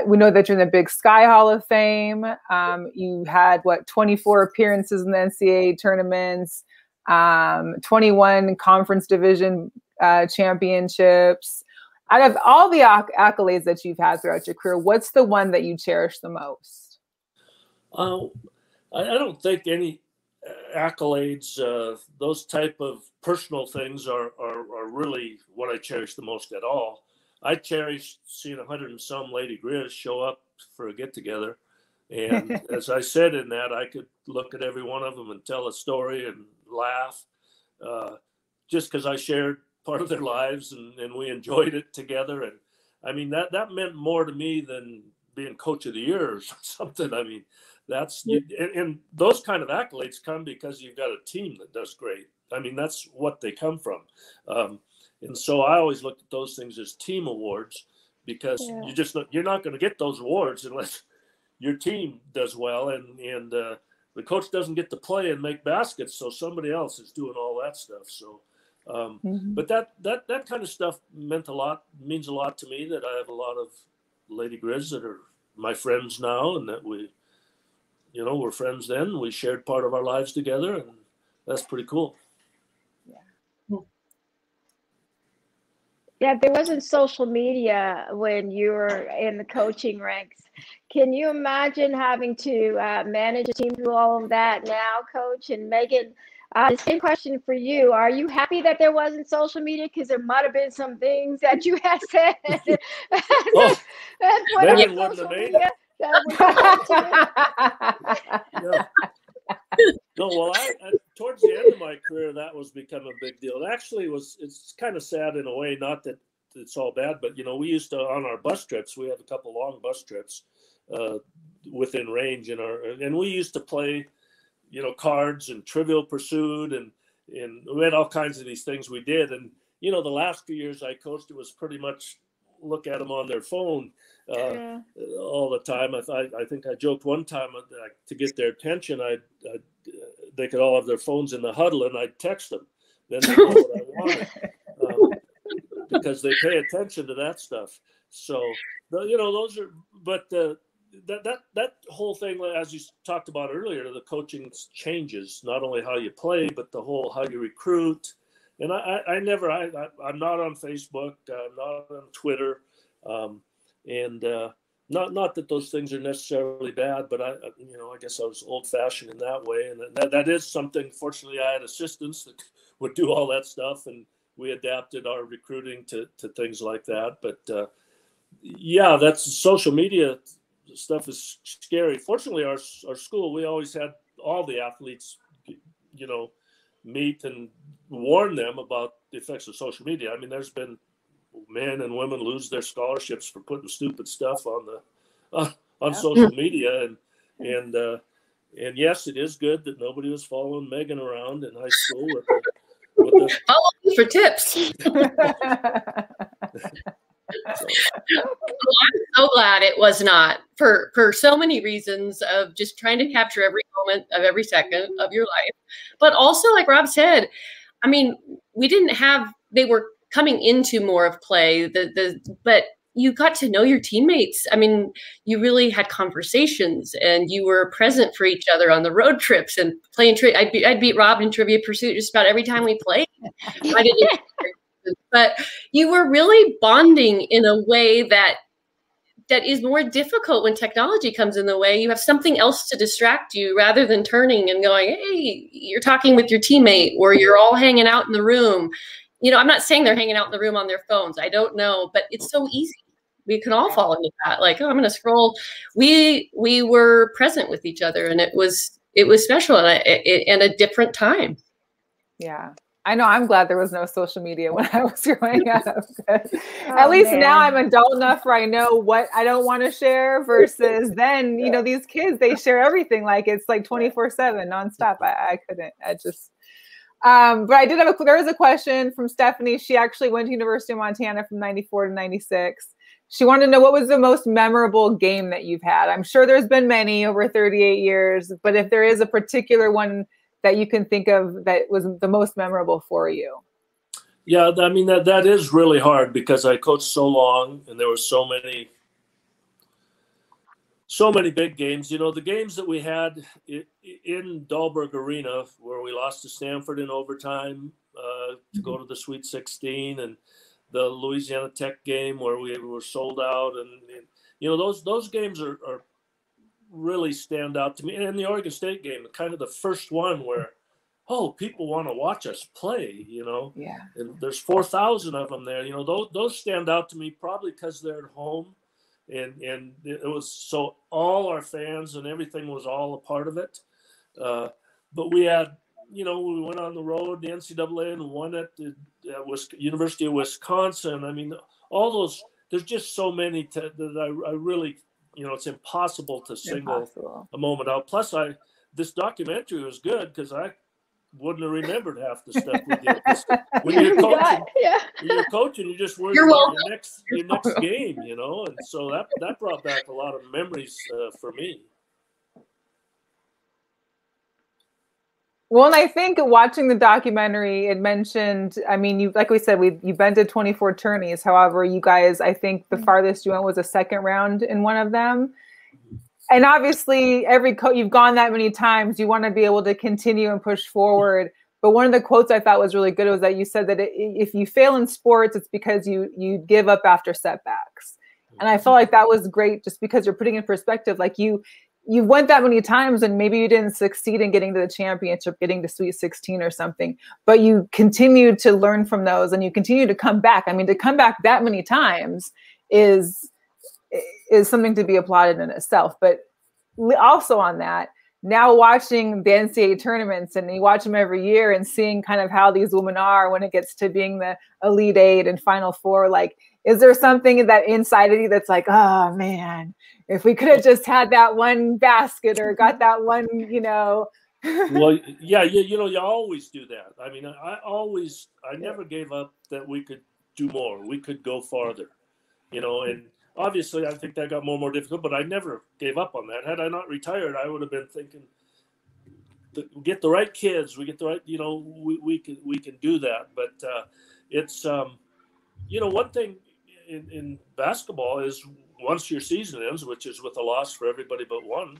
we know that you're in the Big Sky Hall of Fame. You had 24 appearances in the NCAA tournaments, 21 conference division championships. Out of all the accolades that you've had throughout your career, what's the one that you cherish the most? I don't think any accolades, those type of personal things are really what I cherish the most at all. I cherish seeing 100 and some Lady Griz show up for a get-together. And as I said in that, I could look at every one of them and tell a story and laugh just because I shared part of their lives and we enjoyed it together. And I mean, that meant more to me than being coach of the year or something. I mean, and those kind of accolades come because you've got a team that does great. I mean, that's what they come from. And so I always looked at those things as team awards because you're not going to get those awards unless your team does well. And the coach doesn't get to play and make baskets. So somebody else is doing all that stuff. So, but that kind of stuff means a lot to me, that I have a lot of Lady Griz that are my friends now, and that we're friends then. We shared part of our lives together, and that's pretty cool. Yeah, there wasn't social media when you were in the coaching ranks. Can you imagine having to manage a team through all of that now, Coach? And Megan, the same question for you. Are you happy that there wasn't social media? Because there might have been some things that you had said. Megan wouldn't have made it. No, well, towards the end of my career, that was become a big deal. It actually it's kind of sad in a way, not that it's all bad, but, we used to, on our bus trips, we have a couple long bus trips within range and we used to play, cards and Trivial Pursuit and we had all kinds of these things we did. And, the last few years I coached, it was pretty much look at them on their phone all the time. I think I joked one time to get their attention, they could all have their phones in the huddle and I'd text them. Then they know what I wanted because they pay attention to that stuff. So, those are, but that whole thing, as you talked about earlier, the coaching changes, not only how you play, but the whole how you recruit. And I'm not on Facebook, I'm not on Twitter, and not that those things are necessarily bad, but I guess I was old-fashioned in that way, and that is something. Fortunately, I had assistants that would do all that stuff, and we adapted our recruiting to things like that. But that's social media stuff is scary. Fortunately, our school, we always had all the athletes, meet and warn them about the effects of social media. I mean, there's been men and women lose their scholarships for putting stupid stuff on social media, and yes, it is good that nobody was following Megan around in high school with follow me for tips. I'm so glad it was not, for so many reasons of just trying to capture every moment of every second of your life. But also, like Rob said, I mean, they were coming into more of play, but you got to know your teammates. I mean, you really had conversations and you were present for each other on the road trips and playing. I'd beat Rob in Trivia Pursuit just about every time we played. But you were really bonding in a way that is more difficult when technology comes in the way. You have something else to distract you rather than turning and going, hey, you're talking with your teammate, or you're all hanging out in the room. I'm not saying they're hanging out in the room on their phones. I don't know, but it's so easy. We can all fall into that. Like, I'm going to scroll. We were present with each other, and it was special and a different time. Yeah. I know. I'm glad there was no social media when I was growing up. At least now I'm adult enough where I know what I don't want to share versus then, these kids, they share everything. Like it's like 24/7 nonstop. I couldn't, but I did there was a question from Stephanie. She actually went to University of Montana from 94 to 96. she wanted to know what was the most memorable game that you've had. I'm sure there's been many over 38 years, but if there is a particular one that you can think of that was the most memorable for you. Yeah, I mean, that is really hard because I coached so long and there were so many big games. You know, the games that we had in Dahlberg Arena where we lost to Stanford in overtime to go to the Sweet 16, and the Louisiana Tech game where we were sold out. And you know, those games are really stand out to me. And the Oregon State game, kind of the first one where, oh, people want to watch us play, you know. Yeah. And there's 4,000 of them there. You know, those stand out to me probably because they're at home. And it was so all our fans and everything was all a part of it. But we had, you know, we went on the road, the NCAA, and won at the University of Wisconsin. I mean, all those, there's just so many that I really, you know, it's impossible to single a moment out. Plus, this documentary was good because I wouldn't have remembered half the stuff we did. When you're coaching, you're coaching, you just worry about your next game, you know. And so that brought back a lot of memories for me. Well, and I think watching the documentary, it mentioned, I mean, you, like we said, you've been to 24 tourneys. However, you guys, I think the farthest you went was a second round in one of them. And obviously, you've gone that many times, you want to be able to continue and push forward. But one of the quotes I thought was really good was that you said that if you fail in sports, it's because you give up after setbacks. And I felt like that was great, just because you're putting in perspective, like you went that many times and maybe you didn't succeed in getting to the championship, getting to Sweet 16 or something, but you continue to learn from those and you continue to come back. I mean, to come back that many times is something to be applauded in itself. But also on that, now watching the NCAA tournaments, and you watch them every year and seeing kind of how these women are when it gets to being the Elite Eight and Final Four, like, is there something that inside of you that's like, oh man, if we could have just had that one basket or got that one, you know? Well, yeah, you know, you always do that. I mean, I never gave up that we could do more. We could go farther, you know, and obviously I think that got more and more difficult, but I never gave up on that. Had I not retired, I would have been thinking, we get the right kids, we get the right, you know, we can do that. But it's, you know, one thing in basketball is once your season ends, which is with a loss for everybody but one,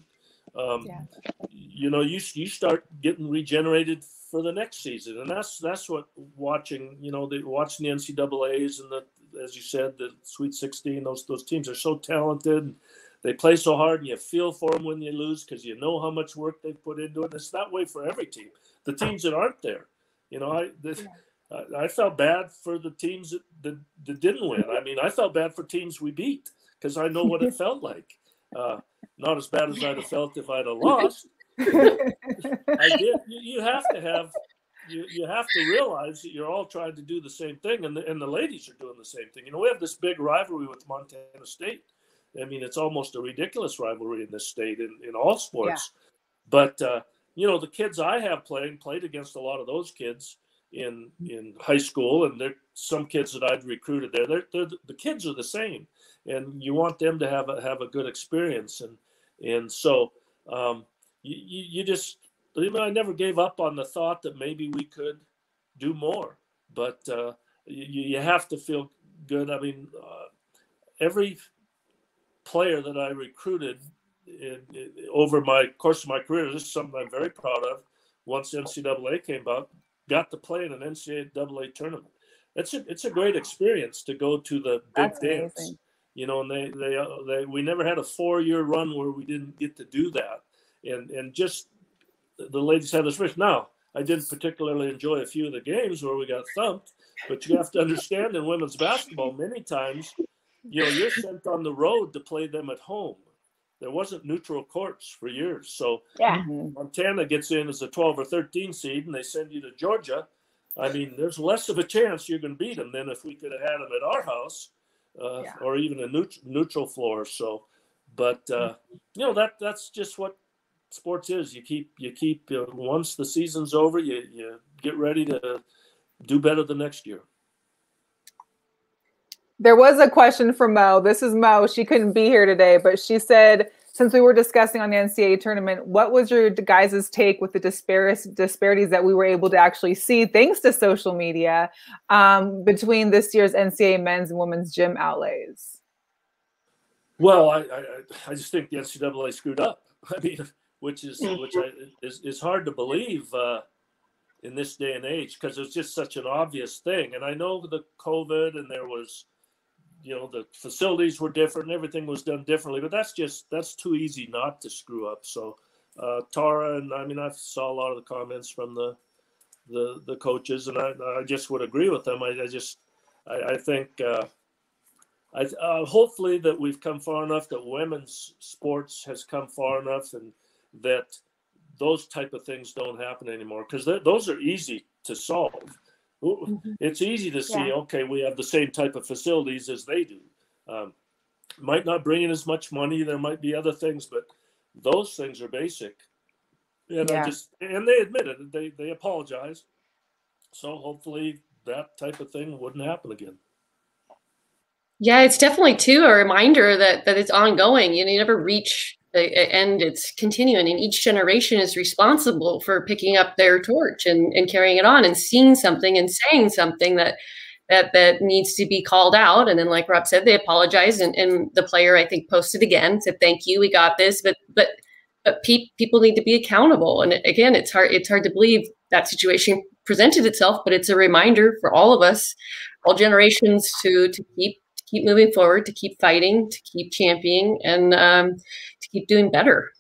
you know, you start getting regenerated for the next season. And that's what watching, you know, watching the NCAAs and as you said, the Sweet 16, those teams are so talented. And they play so hard, and you feel for them when you lose because you know how much work they've put into it. And it's that way for every team. The teams that aren't there, you know, I felt bad for the teams that didn't win. I mean, I felt bad for teams we beat because I know what it felt like. Not as bad as I'd have felt if I'd have lost. I did. You have to realize that you're all trying to do the same thing, and the ladies are doing the same thing. You know, we have this big rivalry with Montana State. I mean, it's almost a ridiculous rivalry in this state in all sports. Yeah. But you know, the kids I have played against a lot of those kids in high school, and they're some kids that I've recruited there. The kids are the same, and you want them to have a good experience, and so you just. I never gave up on the thought that maybe we could do more, but you have to feel good. I mean, every player that I recruited over my course of my career, this is something I'm very proud of. Once NCAA came out, got to play in an NCAA tournament. It's a great experience to go to the big dance. Amazing. You know, and we never had a 4-year run where we didn't get to do that, and just. The ladies had this risk. Now, I didn't particularly enjoy a few of the games where we got thumped, but you have to understand in women's basketball, many times, you know, you're sent on the road to play them at home. There wasn't neutral courts for years. So Montana gets in as a 12 or 13 seed, and they send you to Georgia. I mean, there's less of a chance you're going to beat them than if we could have had them at our house or even a neutral floor. So, but, you know, that's just what sports is. You keep once the season's over, you get ready to do better the next year. There was a question from Mo. This is Mo. She couldn't be here today, but she said, since we were discussing on the NCAA tournament, what was your guys' take with the disparities that we were able to actually see thanks to social media between this year's NCAA men's and women's gym outlays? Well, I just think the NCAA screwed up. I mean, which is hard to believe in this day and age, because it's just such an obvious thing. And I know the COVID and there was, the facilities were different and everything was done differently, but that's too easy not to screw up. So Tara, and I mean, I saw a lot of the comments from the coaches, and I just would agree with them. I think hopefully that we've come far enough, that women's sports has come far enough, and that those type of things don't happen anymore, because those are easy to solve. It's easy to see, okay, we have the same type of facilities as they do. Might not bring in as much money. There might be other things, but those things are basic. And and they admit it. They apologize. So hopefully that type of thing wouldn't happen again. Yeah, it's definitely too a reminder that it's ongoing. You never reach and it's continuing, and each generation is responsible for picking up their torch and carrying it on, and seeing something and saying something that needs to be called out. And then, like Rob said, they apologized, and the player, I think, posted again, said, "Thank you, we got this." But people need to be accountable. And again, it's hard to believe that situation presented itself, but it's a reminder for all of us, all generations, to keep moving forward, to keep fighting, to keep championing, and to keep doing better.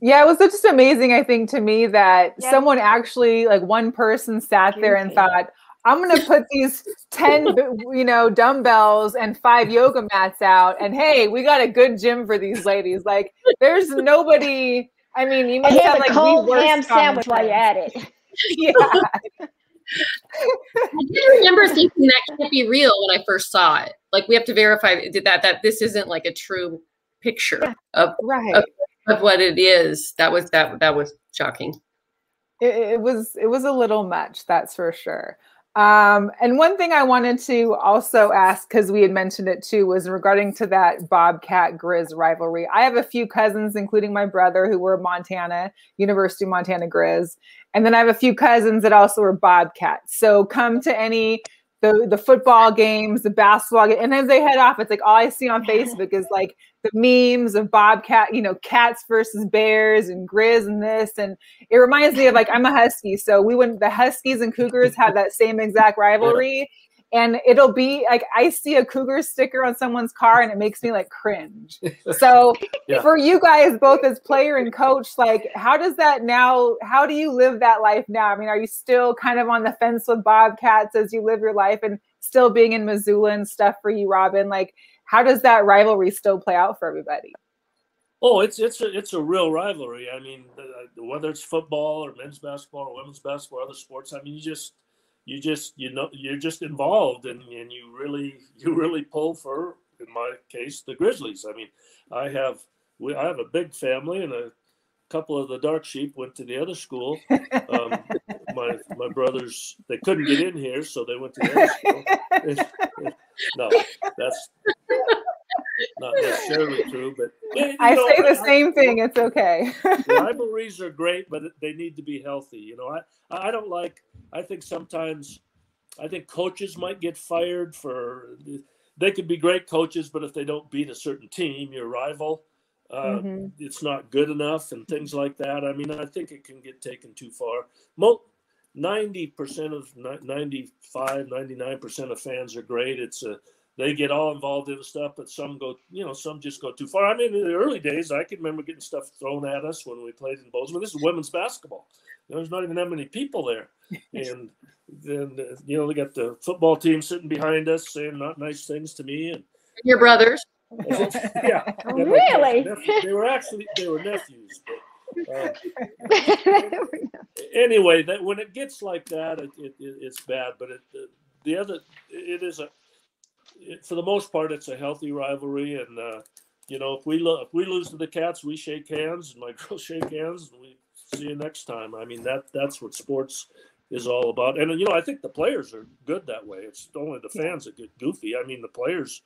Yeah, it was just amazing, I think, to me that someone actually, like one person sat there and thought, I'm going to put these 10, dumbbells and 5 yoga mats out, and hey, we got a good gym for these ladies. Like, there's nobody, I mean, you must have like cold ham sandwich while you're at it. Yeah. I did remember thinking that can't be real when I first saw it. Like, we have to verify that this isn't like a true picture of what it is. That was shocking. It was a little much, that's for sure. And one thing I wanted to also ask, because we had mentioned it too, was regarding to that Bobcat Griz rivalry. I have a few cousins, including my brother, who were University of Montana Griz. And then I have a few cousins that also were Bobcats. So come to any, the football games, the basketball game, and as they head off, it's like all I see on Facebook is like the memes of Bobcat, cats versus bears and Griz and this. And it reminds me of, like, I'm a Husky. So the Huskies and Cougars have that same exact rivalry. And it'll be like, I see a Cougar sticker on someone's car and it makes me like cringe. So for you guys, both as player and coach, like, how do you live that life now? I mean, are you still kind of on the fence with Bobcats as you live your life, and still being in Missoula and stuff for you, Robin? Like, how does that rivalry still play out for everybody? Oh, it's a real rivalry. I mean, whether it's football or men's basketball or women's basketball or other sports, I mean, you're just involved, and you really pull for, in my case, the Grizzlies. I mean, I have a big family, and a couple of the dark sheep went to the other school. My brothers, they couldn't get in here, so they went to the other school. No, that's not necessarily true, but I say the same thing. It's okay. Rivalries are great, but they need to be healthy. I think sometimes coaches might get fired they could be great coaches, but if they don't beat a certain team, your rival, it's not good enough, and things like that. I mean, I think it can get taken too far. 90% of 99% of fans are great. They get all involved in stuff, but some just go too far. I mean, in the early days, I can remember getting stuff thrown at us when we played in Bozeman. This is women's basketball. There's not even that many people there. And then, they got the football team sitting behind us saying not nice things to me. And your brothers. Yeah. Really? They were nephews. But, anyway, when it gets like that, it's bad. But for the most part, it's a healthy rivalry. And if we lose to the Cats, we shake hands, and my girls shake hands, and we see you next time. I mean, that's what sports is all about. And, you know, I think the players are good that way. It's only the fans that get goofy. I mean, the players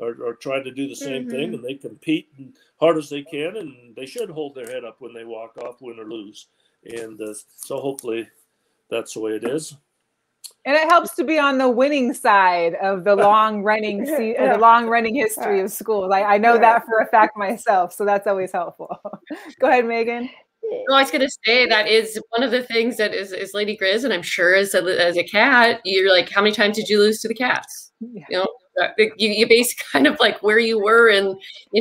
are trying to do the same thing, and they compete hard as they can, and they should hold their head up when they walk off, win or lose. And so hopefully that's the way it is. And it helps to be on the winning side of the long running the long running history of schools. I know that for a fact myself, so that's always helpful. Go ahead, Megan. No, I was going to say that is one of the things that is Lady Griz, and I'm sure as a cat, you're like, how many times did you lose to the Cats? Yeah. You know, you base kind of like where you were in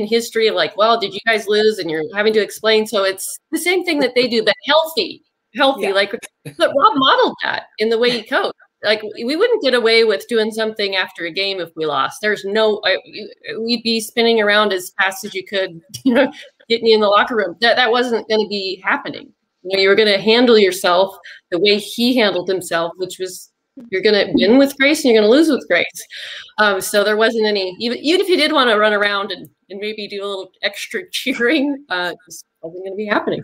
history of like, well, did you guys lose? And you're having to explain. So it's the same thing that they do, but healthy. Yeah. Like, but Rob modeled that in the way he coached. Like, we wouldn't get away with doing something after a game if we lost. There's no, we'd be spinning around as fast as you could, you know, getting you in the locker room. That wasn't going to be happening. You know, you were going to handle yourself the way he handled himself, which was you're going to win with grace and you're going to lose with grace. So there wasn't any, even if you did want to run around and maybe do a little extra cheering, it just wasn't going to be happening.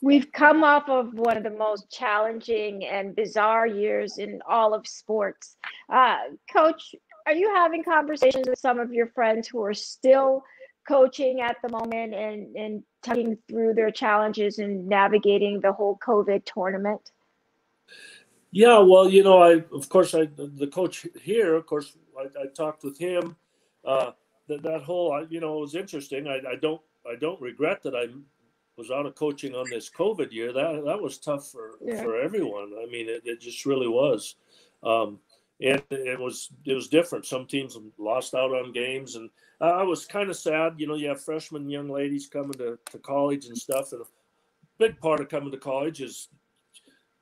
We've come off of one of the most challenging and bizarre years in all of sports. Coach, are you having conversations with some of your friends who are still coaching at the moment and talking through their challenges and navigating the whole COVID tournament? Yeah, well, you know, the coach here, of course, I talked with him. That whole, you know, it was interesting. I don't regret that I was out of coaching on this COVID year. That was tough for everyone. I mean, it just really was. And it was different. Some teams lost out on games, and I was kind of sad. You know, you have freshmen, young ladies coming to college and stuff, and a big part of coming to college is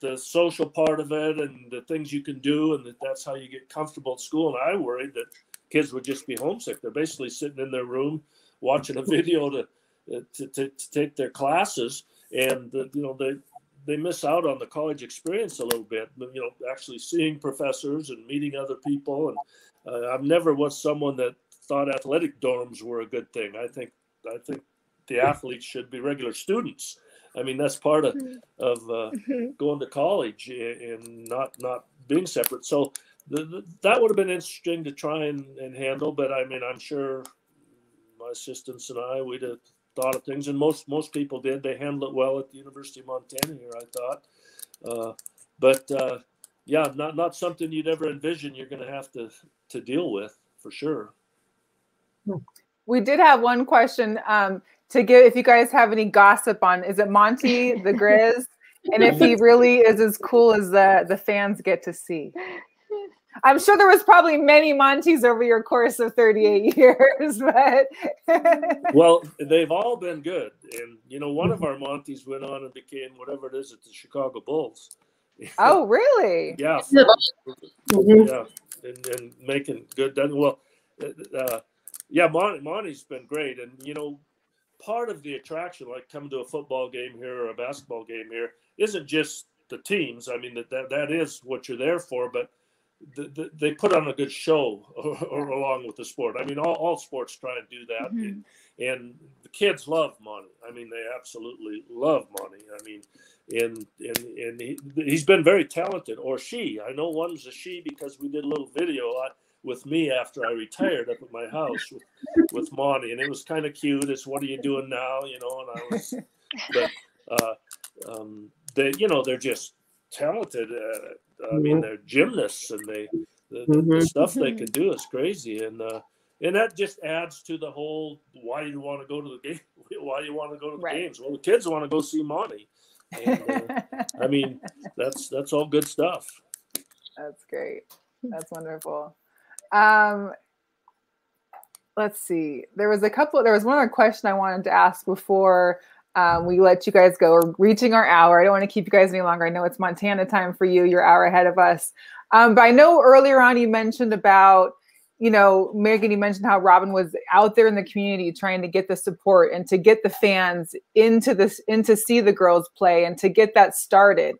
the social part of it and the things you can do, and that's how you get comfortable at school. And I worried that kids would just be homesick. They're basically sitting in their room watching a video to take their classes, and you know, they miss out on the college experience a little bit. You know, actually seeing professors and meeting other people. And I've never was someone that thought athletic dorms were a good thing. I think the athletes should be regular students. I mean, that's part of going to college and not being separate. So that would have been interesting to try and handle. But I mean, I'm sure my assistants and I, we'd have thought of things, and most people did. They handled it well at the University of Montana here, I thought. But yeah, not something you'd ever envision you're going to have to deal with, for sure. We did have one question to give, if you guys have any gossip on, is it Monty the Griz? And if he really is as cool as the fans get to see. I'm sure there was probably many Monties over your course of 38 years, but well, they've all been good. And you know, one of our Monties went on and became whatever it is at the Chicago Bulls. Oh, really? Yeah. Yeah, and making good. Well, yeah, Monty's been great. And you know, part of the attraction, like coming to a football game here or a basketball game here, isn't just the teams. I mean, that is what you're there for, but they put on a good show along with the sport. I mean, all sports try and do that. And the kids love Monty. I mean, they absolutely love Monty. I mean, and he's been very talented, or she. I know one's a she because we did a little video with me after I retired up at my house with Monty, and it was kind of cute. It's, what are you doing now? You know, and I was, but they, you know, they're just talented. I mean, they're gymnasts, and the stuff they can do is crazy, and that just adds to the whole why you want to go to the game, why you want to go to the games. Well, the kids want to go see Monty. And, I mean, that's all good stuff. That's great. That's wonderful. Let's see. There was one other question I wanted to ask before we let you guys go. We're reaching our hour. I don't want to keep you guys any longer. I know it's Montana time for you. You're an hour ahead of us. But I know earlier on you mentioned about, you know, Megan, you mentioned how Robin was out there in the community trying to get the support and to get the fans in to see the girls play and to get that started.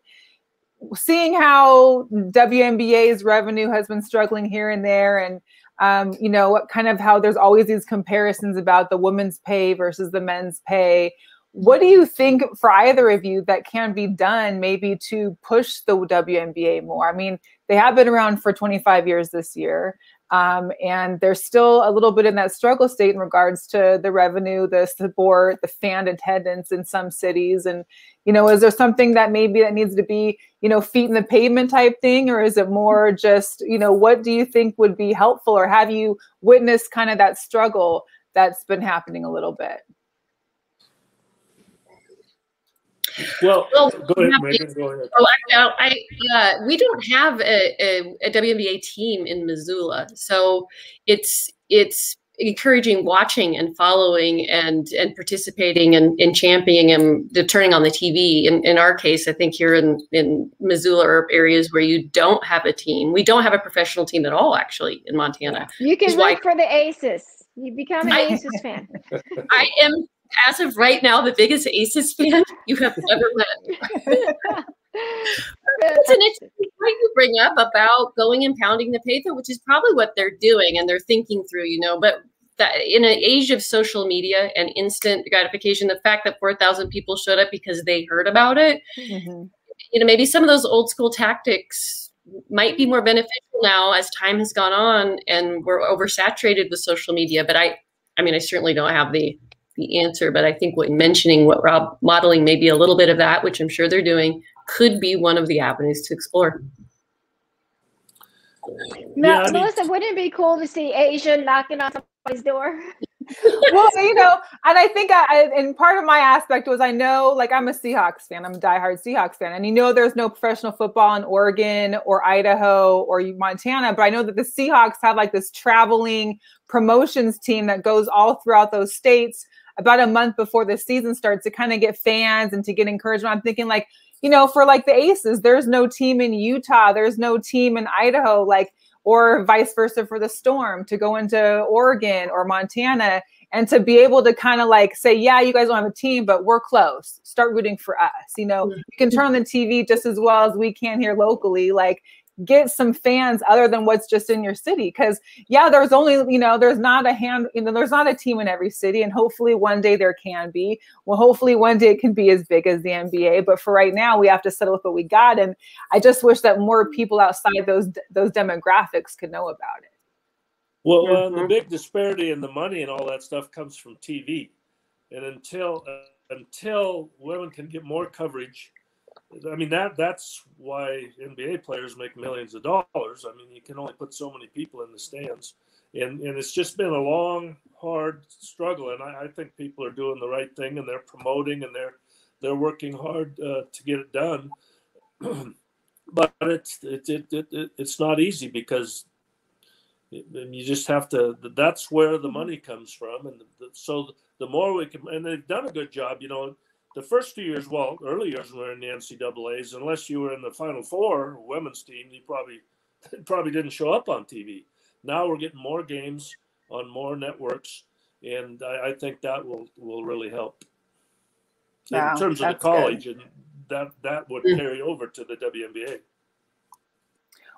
Seeing how WNBA's revenue has been struggling here and there, and you know, kind of how there's always these comparisons about the women's pay versus the men's pay. what do you think for either of you that can be done maybe to push the WNBA more? I mean, they have been around for 25 years this year. And they're still a little bit in that struggle state in regards to the revenue, the support, the fan attendance in some cities. And, you know, is there something that maybe that needs to be, you know, feet in the pavement type thing? Or is it more just, you know, what do you think would be helpful? Or have you witnessed kind of that struggle that's been happening a little bit? Well, go ahead, Megan. Go ahead. Oh, we don't have a WNBA team in Missoula, so it's encouraging watching and following and participating and championing and turning on the TV. In our case, I think here in Missoula or areas where you don't have a team, we don't have a professional team at all, actually, in Montana. You can root for the Aces. You become an Aces fan. I am, as of right now, the biggest Aces fan you have ever met. It's an interesting point you bring up about going and pounding the pavement, which is probably what they're doing and they're thinking through, you know, but that in an age of social media and instant gratification, the fact that 4,000 people showed up because they heard about it, you know, maybe some of those old school tactics might be more beneficial now as time has gone on and we're oversaturated with social media. But I mean, I certainly don't have the answer, but I think what Rob modeling maybe a little bit of that, which I'm sure they're doing, could be one of the avenues to explore. Now, Melissa, wouldn't it be cool to see Asia knocking on somebody's door? Well, you know, and I think and part of my aspect was, I know, like, I'm a Seahawks fan. I'm a diehard Seahawks fan. And you know, there's no professional football in Oregon or Idaho or Montana, but I know that the Seahawks have like this traveling promotions team that goes all throughout those states about a month before the season starts to kind of get fans and to get encouragement. I'm thinking, like, you know, for like the Aces, there's no team in Utah, there's no team in Idaho, like, or vice versa for the Storm to go into Oregon or Montana and to be able to kind of like say, yeah, you guys don't have a team, but we're close. Start rooting for us. You know, you can turn on the TV just as well as we can here locally. Like, get some fans other than what's just in your city. Because yeah, there's only, you know, there's not a team in every city, and hopefully one day there can be. Well, hopefully one day it can be as big as the NBA, but for right now we have to settle with what we got. And I just wish that more people outside those demographics could know about it. Well, the big disparity in the money and all that stuff comes from TV, and until women can get more coverage, I mean, that's why NBA players make millions of dollars. I mean, you can only put so many people in the stands, and it's just been a long, hard struggle. And I think people are doing the right thing, and they're promoting, and they're working hard to get it done. But it's not easy, because you just have to. That's where the money comes from, and so the more we can, and they've done a good job, you know. The first few years, well, early years when we were in the NCAAs, unless you were in the Final Four women's team, you probably didn't show up on TV. Now we're getting more games on more networks, and I think that will really help in terms of the college, good. And that would carry over to the WNBA.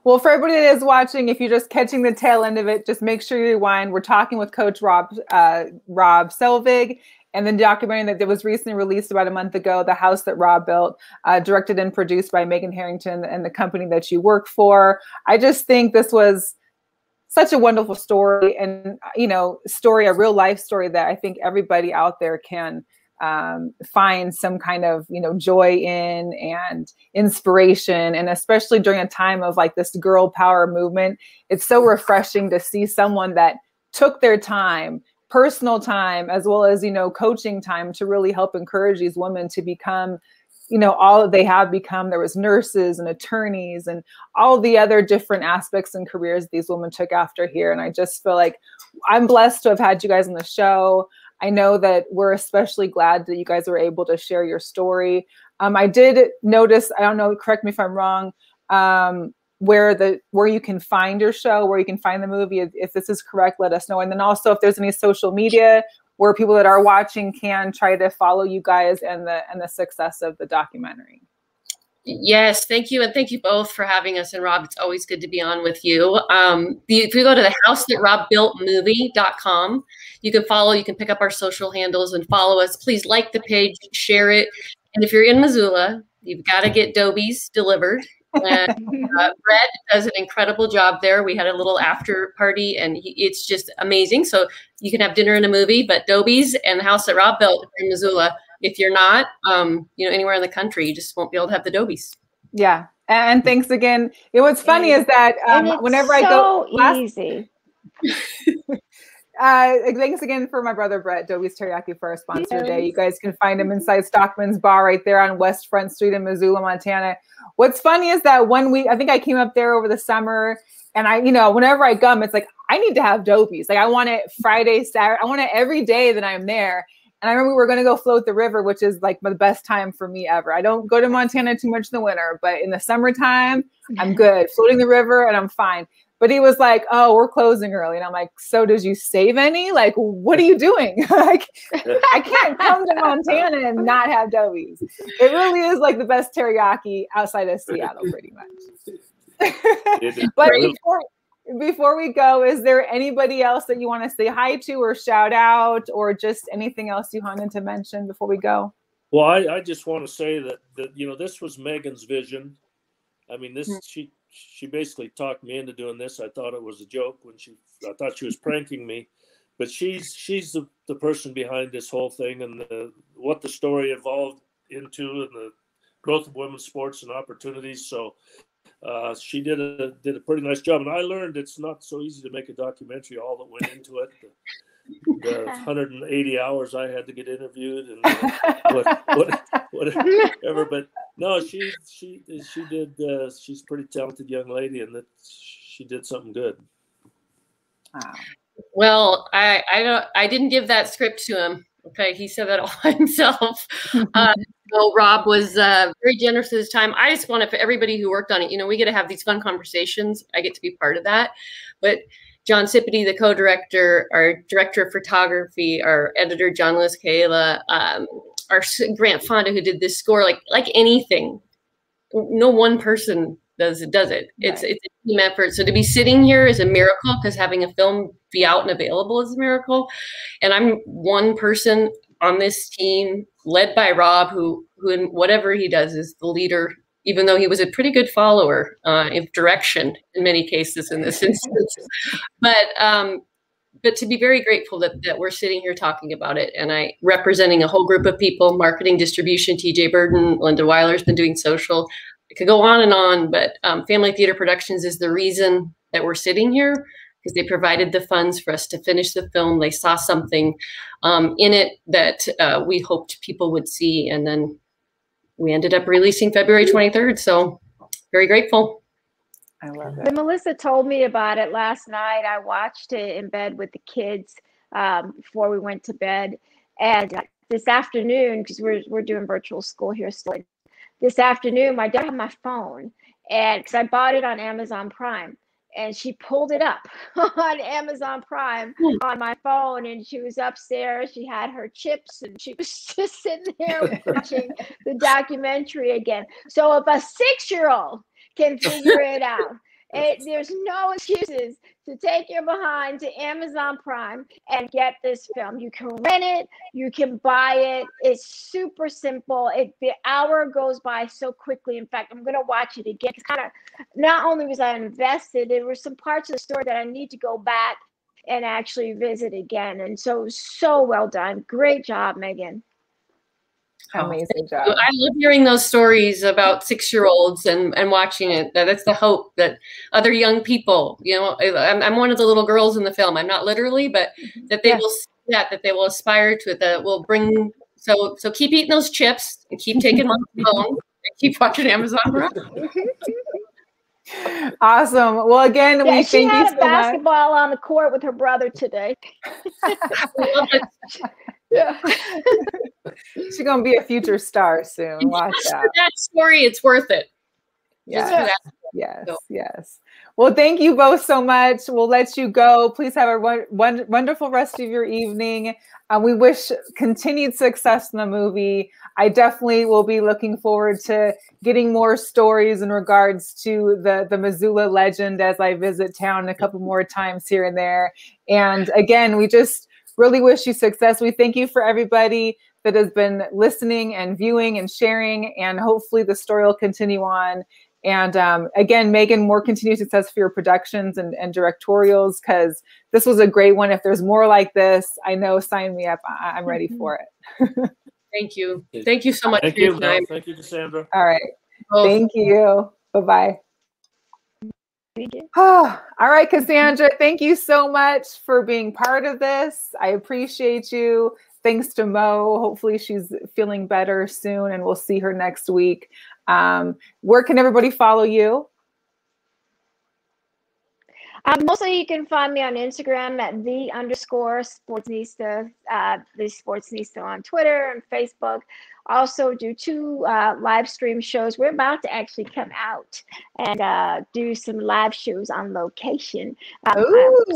Well, for everybody that is watching, if you're just catching the tail end of it, just make sure you rewind. We're talking with Coach Rob Selvig, and the documentary that was recently released about a month ago, The House That Rob Built, directed and produced by Megan Harrington and the company that you work for. I just think this was such a wonderful story, and, you know, a real life story that I think everybody out there can find some kind of, you know, joy in and inspiration. And especially during a time of like this girl power movement, it's so refreshing to see someone that took their time, personal time, as well as, you know, coaching time to really help encourage these women to become, you know, all that they have become. There was nurses and attorneys and all the other different aspects and careers these women took after here. And I just feel like I'm blessed to have had you guys on the show. I know that we're especially glad that you guys were able to share your story. I did notice, I don't know, correct me if I'm wrong, where you can find your show, where you can find the movie. If this is correct, let us know. And then also if there's any social media where people that are watching can try to follow you guys and the success of the documentary. Yes, thank you. And thank you both for having us. And Rob, it's always good to be on with you. If you go to the housethatrobbuiltmovie.com, you can pick up our social handles and follow us. Please like the page, share it. And if you're in Missoula, you've got to get Dobies delivered. And Brett does an incredible job there. We had a little after party, and it's just amazing. So you can have dinner and a movie, but Dobies and the house that Rob built in Missoula. If you're not, anywhere in the country, you just won't be able to have the Dobies. Yeah, and thanks again. What's funny is that whenever I go, easy. Thanks again for my brother Brett, Dobies Teriyaki, for our sponsor day. You guys can find him inside Stockman's Bar right there on West Front Street in Missoula, Montana. What's funny is that I think I came up there over the summer, and whenever I come, it's like I need to have Dobies. Like I want it Friday, Saturday. I want it every day that I'm there. And I remember we were going to go float the river, which is like the best time for me ever. I don't go to Montana too much in the winter, but in the summertime, I'm good. Floating the river and I'm fine. But he was like, "Oh, we're closing early." And I'm like, "So did you save any? Like, what are you doing?" Like, I can't come to Montana and not have Dobies. It really is like the best teriyaki outside of Seattle, pretty much. But before we go, is there anybody else that you want to say hi to or shout out, or just anything else you wanted to mention before we go? Well, I just want to say that this was Megan's vision. I mean, she basically talked me into doing this. I thought it was a joke I thought she was pranking me, but she's the person behind this whole thing and what the story evolved into and the growth of women's sports and opportunities. So she did a pretty nice job, and I learned it's not so easy to make a documentary. All that went into it, the 180 hours I had to get interviewed, and whatever. But no, she did. She's a pretty talented young lady, and that she did something good. Wow. Well, I didn't give that script to him. Okay, he said that all himself. So Rob was very generous with his time. I just want to, for everybody who worked on it, we get to have these fun conversations. I get to be part of that. But John Sipity, the co-director, our director of photography, our editor, John Lewis Kayla, our Grant Fonda, who did this score, like anything, no one person does it. Right. It's a team effort. So to be sitting here is a miracle, because having a film be out and available is a miracle. And I'm one person on this team led by Rob, who in whatever he does is the leader, even though he was a pretty good follower of direction in many cases in this instance. But to be very grateful that we're sitting here talking about it, and I representing a whole group of people, marketing, distribution, TJ Burden, Linda Weiler's been doing social. I could go on, but Family Theater Productions is the reason that we're sitting here, because they provided the funds for us to finish the film. They saw something in it that we hoped people would see, and then we ended up releasing February 23rd. So very grateful. I love it. When Melissa told me about it last night, I watched it in bed with the kids before we went to bed. And this afternoon, because we're doing virtual school here still, this afternoon, my dad had my phone, and because I bought it on Amazon Prime. And she pulled it up on Amazon Prime on my phone, and she was upstairs. She had her chips, and she was just sitting there watching the documentary again. So if a 6-year-old can figure it out, there's no excuses to take your behind to Amazon Prime and get this film. You can rent it, you can buy it. It's super simple. The hour goes by so quickly. In fact, I'm going to watch it again. It's kind of, not only was I invested, there were some parts of the story that I need to go back and actually visit again. And so well done. Great job, Megan. Amazing job. I love hearing those stories about 6-year-olds and watching it. That's the hope that other young people, I'm one of the little girls in the film. I'm not literally, but that they will see that they will aspire to it, that will bring. So keep eating those chips and keep taking my phone and keep watching Amazon Prime. Awesome. Well, again, we thank you so much. She had basketball on the court with her brother today. Yeah. She's gonna be a future star soon. Watch out. For that story, it's worth it. Yes. Yes. Well, thank you both so much. We'll let you go. Please have a wonderful rest of your evening. We wish continued success in the movie. I definitely will be looking forward to getting more stories in regards to the Missoula legend as I visit town a couple more times here and there. And again, we just really wish you success. We thank you for everybody that has been listening and viewing and sharing, and hopefully the story will continue on. And again, Megan, more continued success for your productions and directorials, because this was a great one. If there's more like this, I know, sign me up. I'm ready for it. Thank you. Thank you so much Thank for your you. time. Thank you, Cassandra. All right. Thank you. Bye-bye. All right, Cassandra, thank you so much for being part of this. I appreciate you. Thanks to Mo. Hopefully she's feeling better soon, and we'll see her next week. Where can everybody follow you? Mostly you can find me on Instagram at _Sportsnista, the Sportsnista on Twitter and Facebook. I also do 2 live stream shows. We're about to actually come out and do some live shows on location. I'm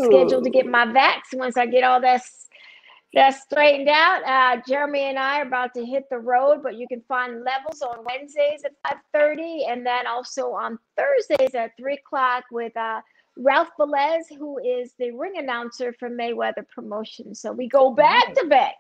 scheduled to get my vax once I get all that's straightened out. Jeremy and I are about to hit the road, but you can find Levels on Wednesdays at 5:30, and then also on Thursdays at 3 o'clock with Ralph Velez, who is the ring announcer for Mayweather Promotions. So we go back to back.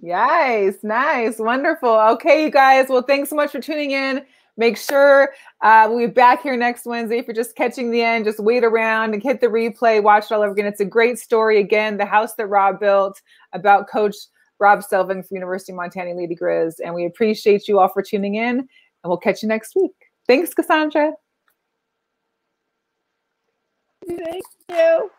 Nice, wonderful. Okay, you guys. Well, thanks so much for tuning in. Make sure we'll be back here next Wednesday. If you're just catching the end, just wait around and hit the replay, watch it all over again. It's a great story. Again, the house that Rob built, about Coach Rob Selvig from University of Montana, Lady Griz. And we appreciate you all for tuning in, and we'll catch you next week. Thanks, Cassandra. Thank you.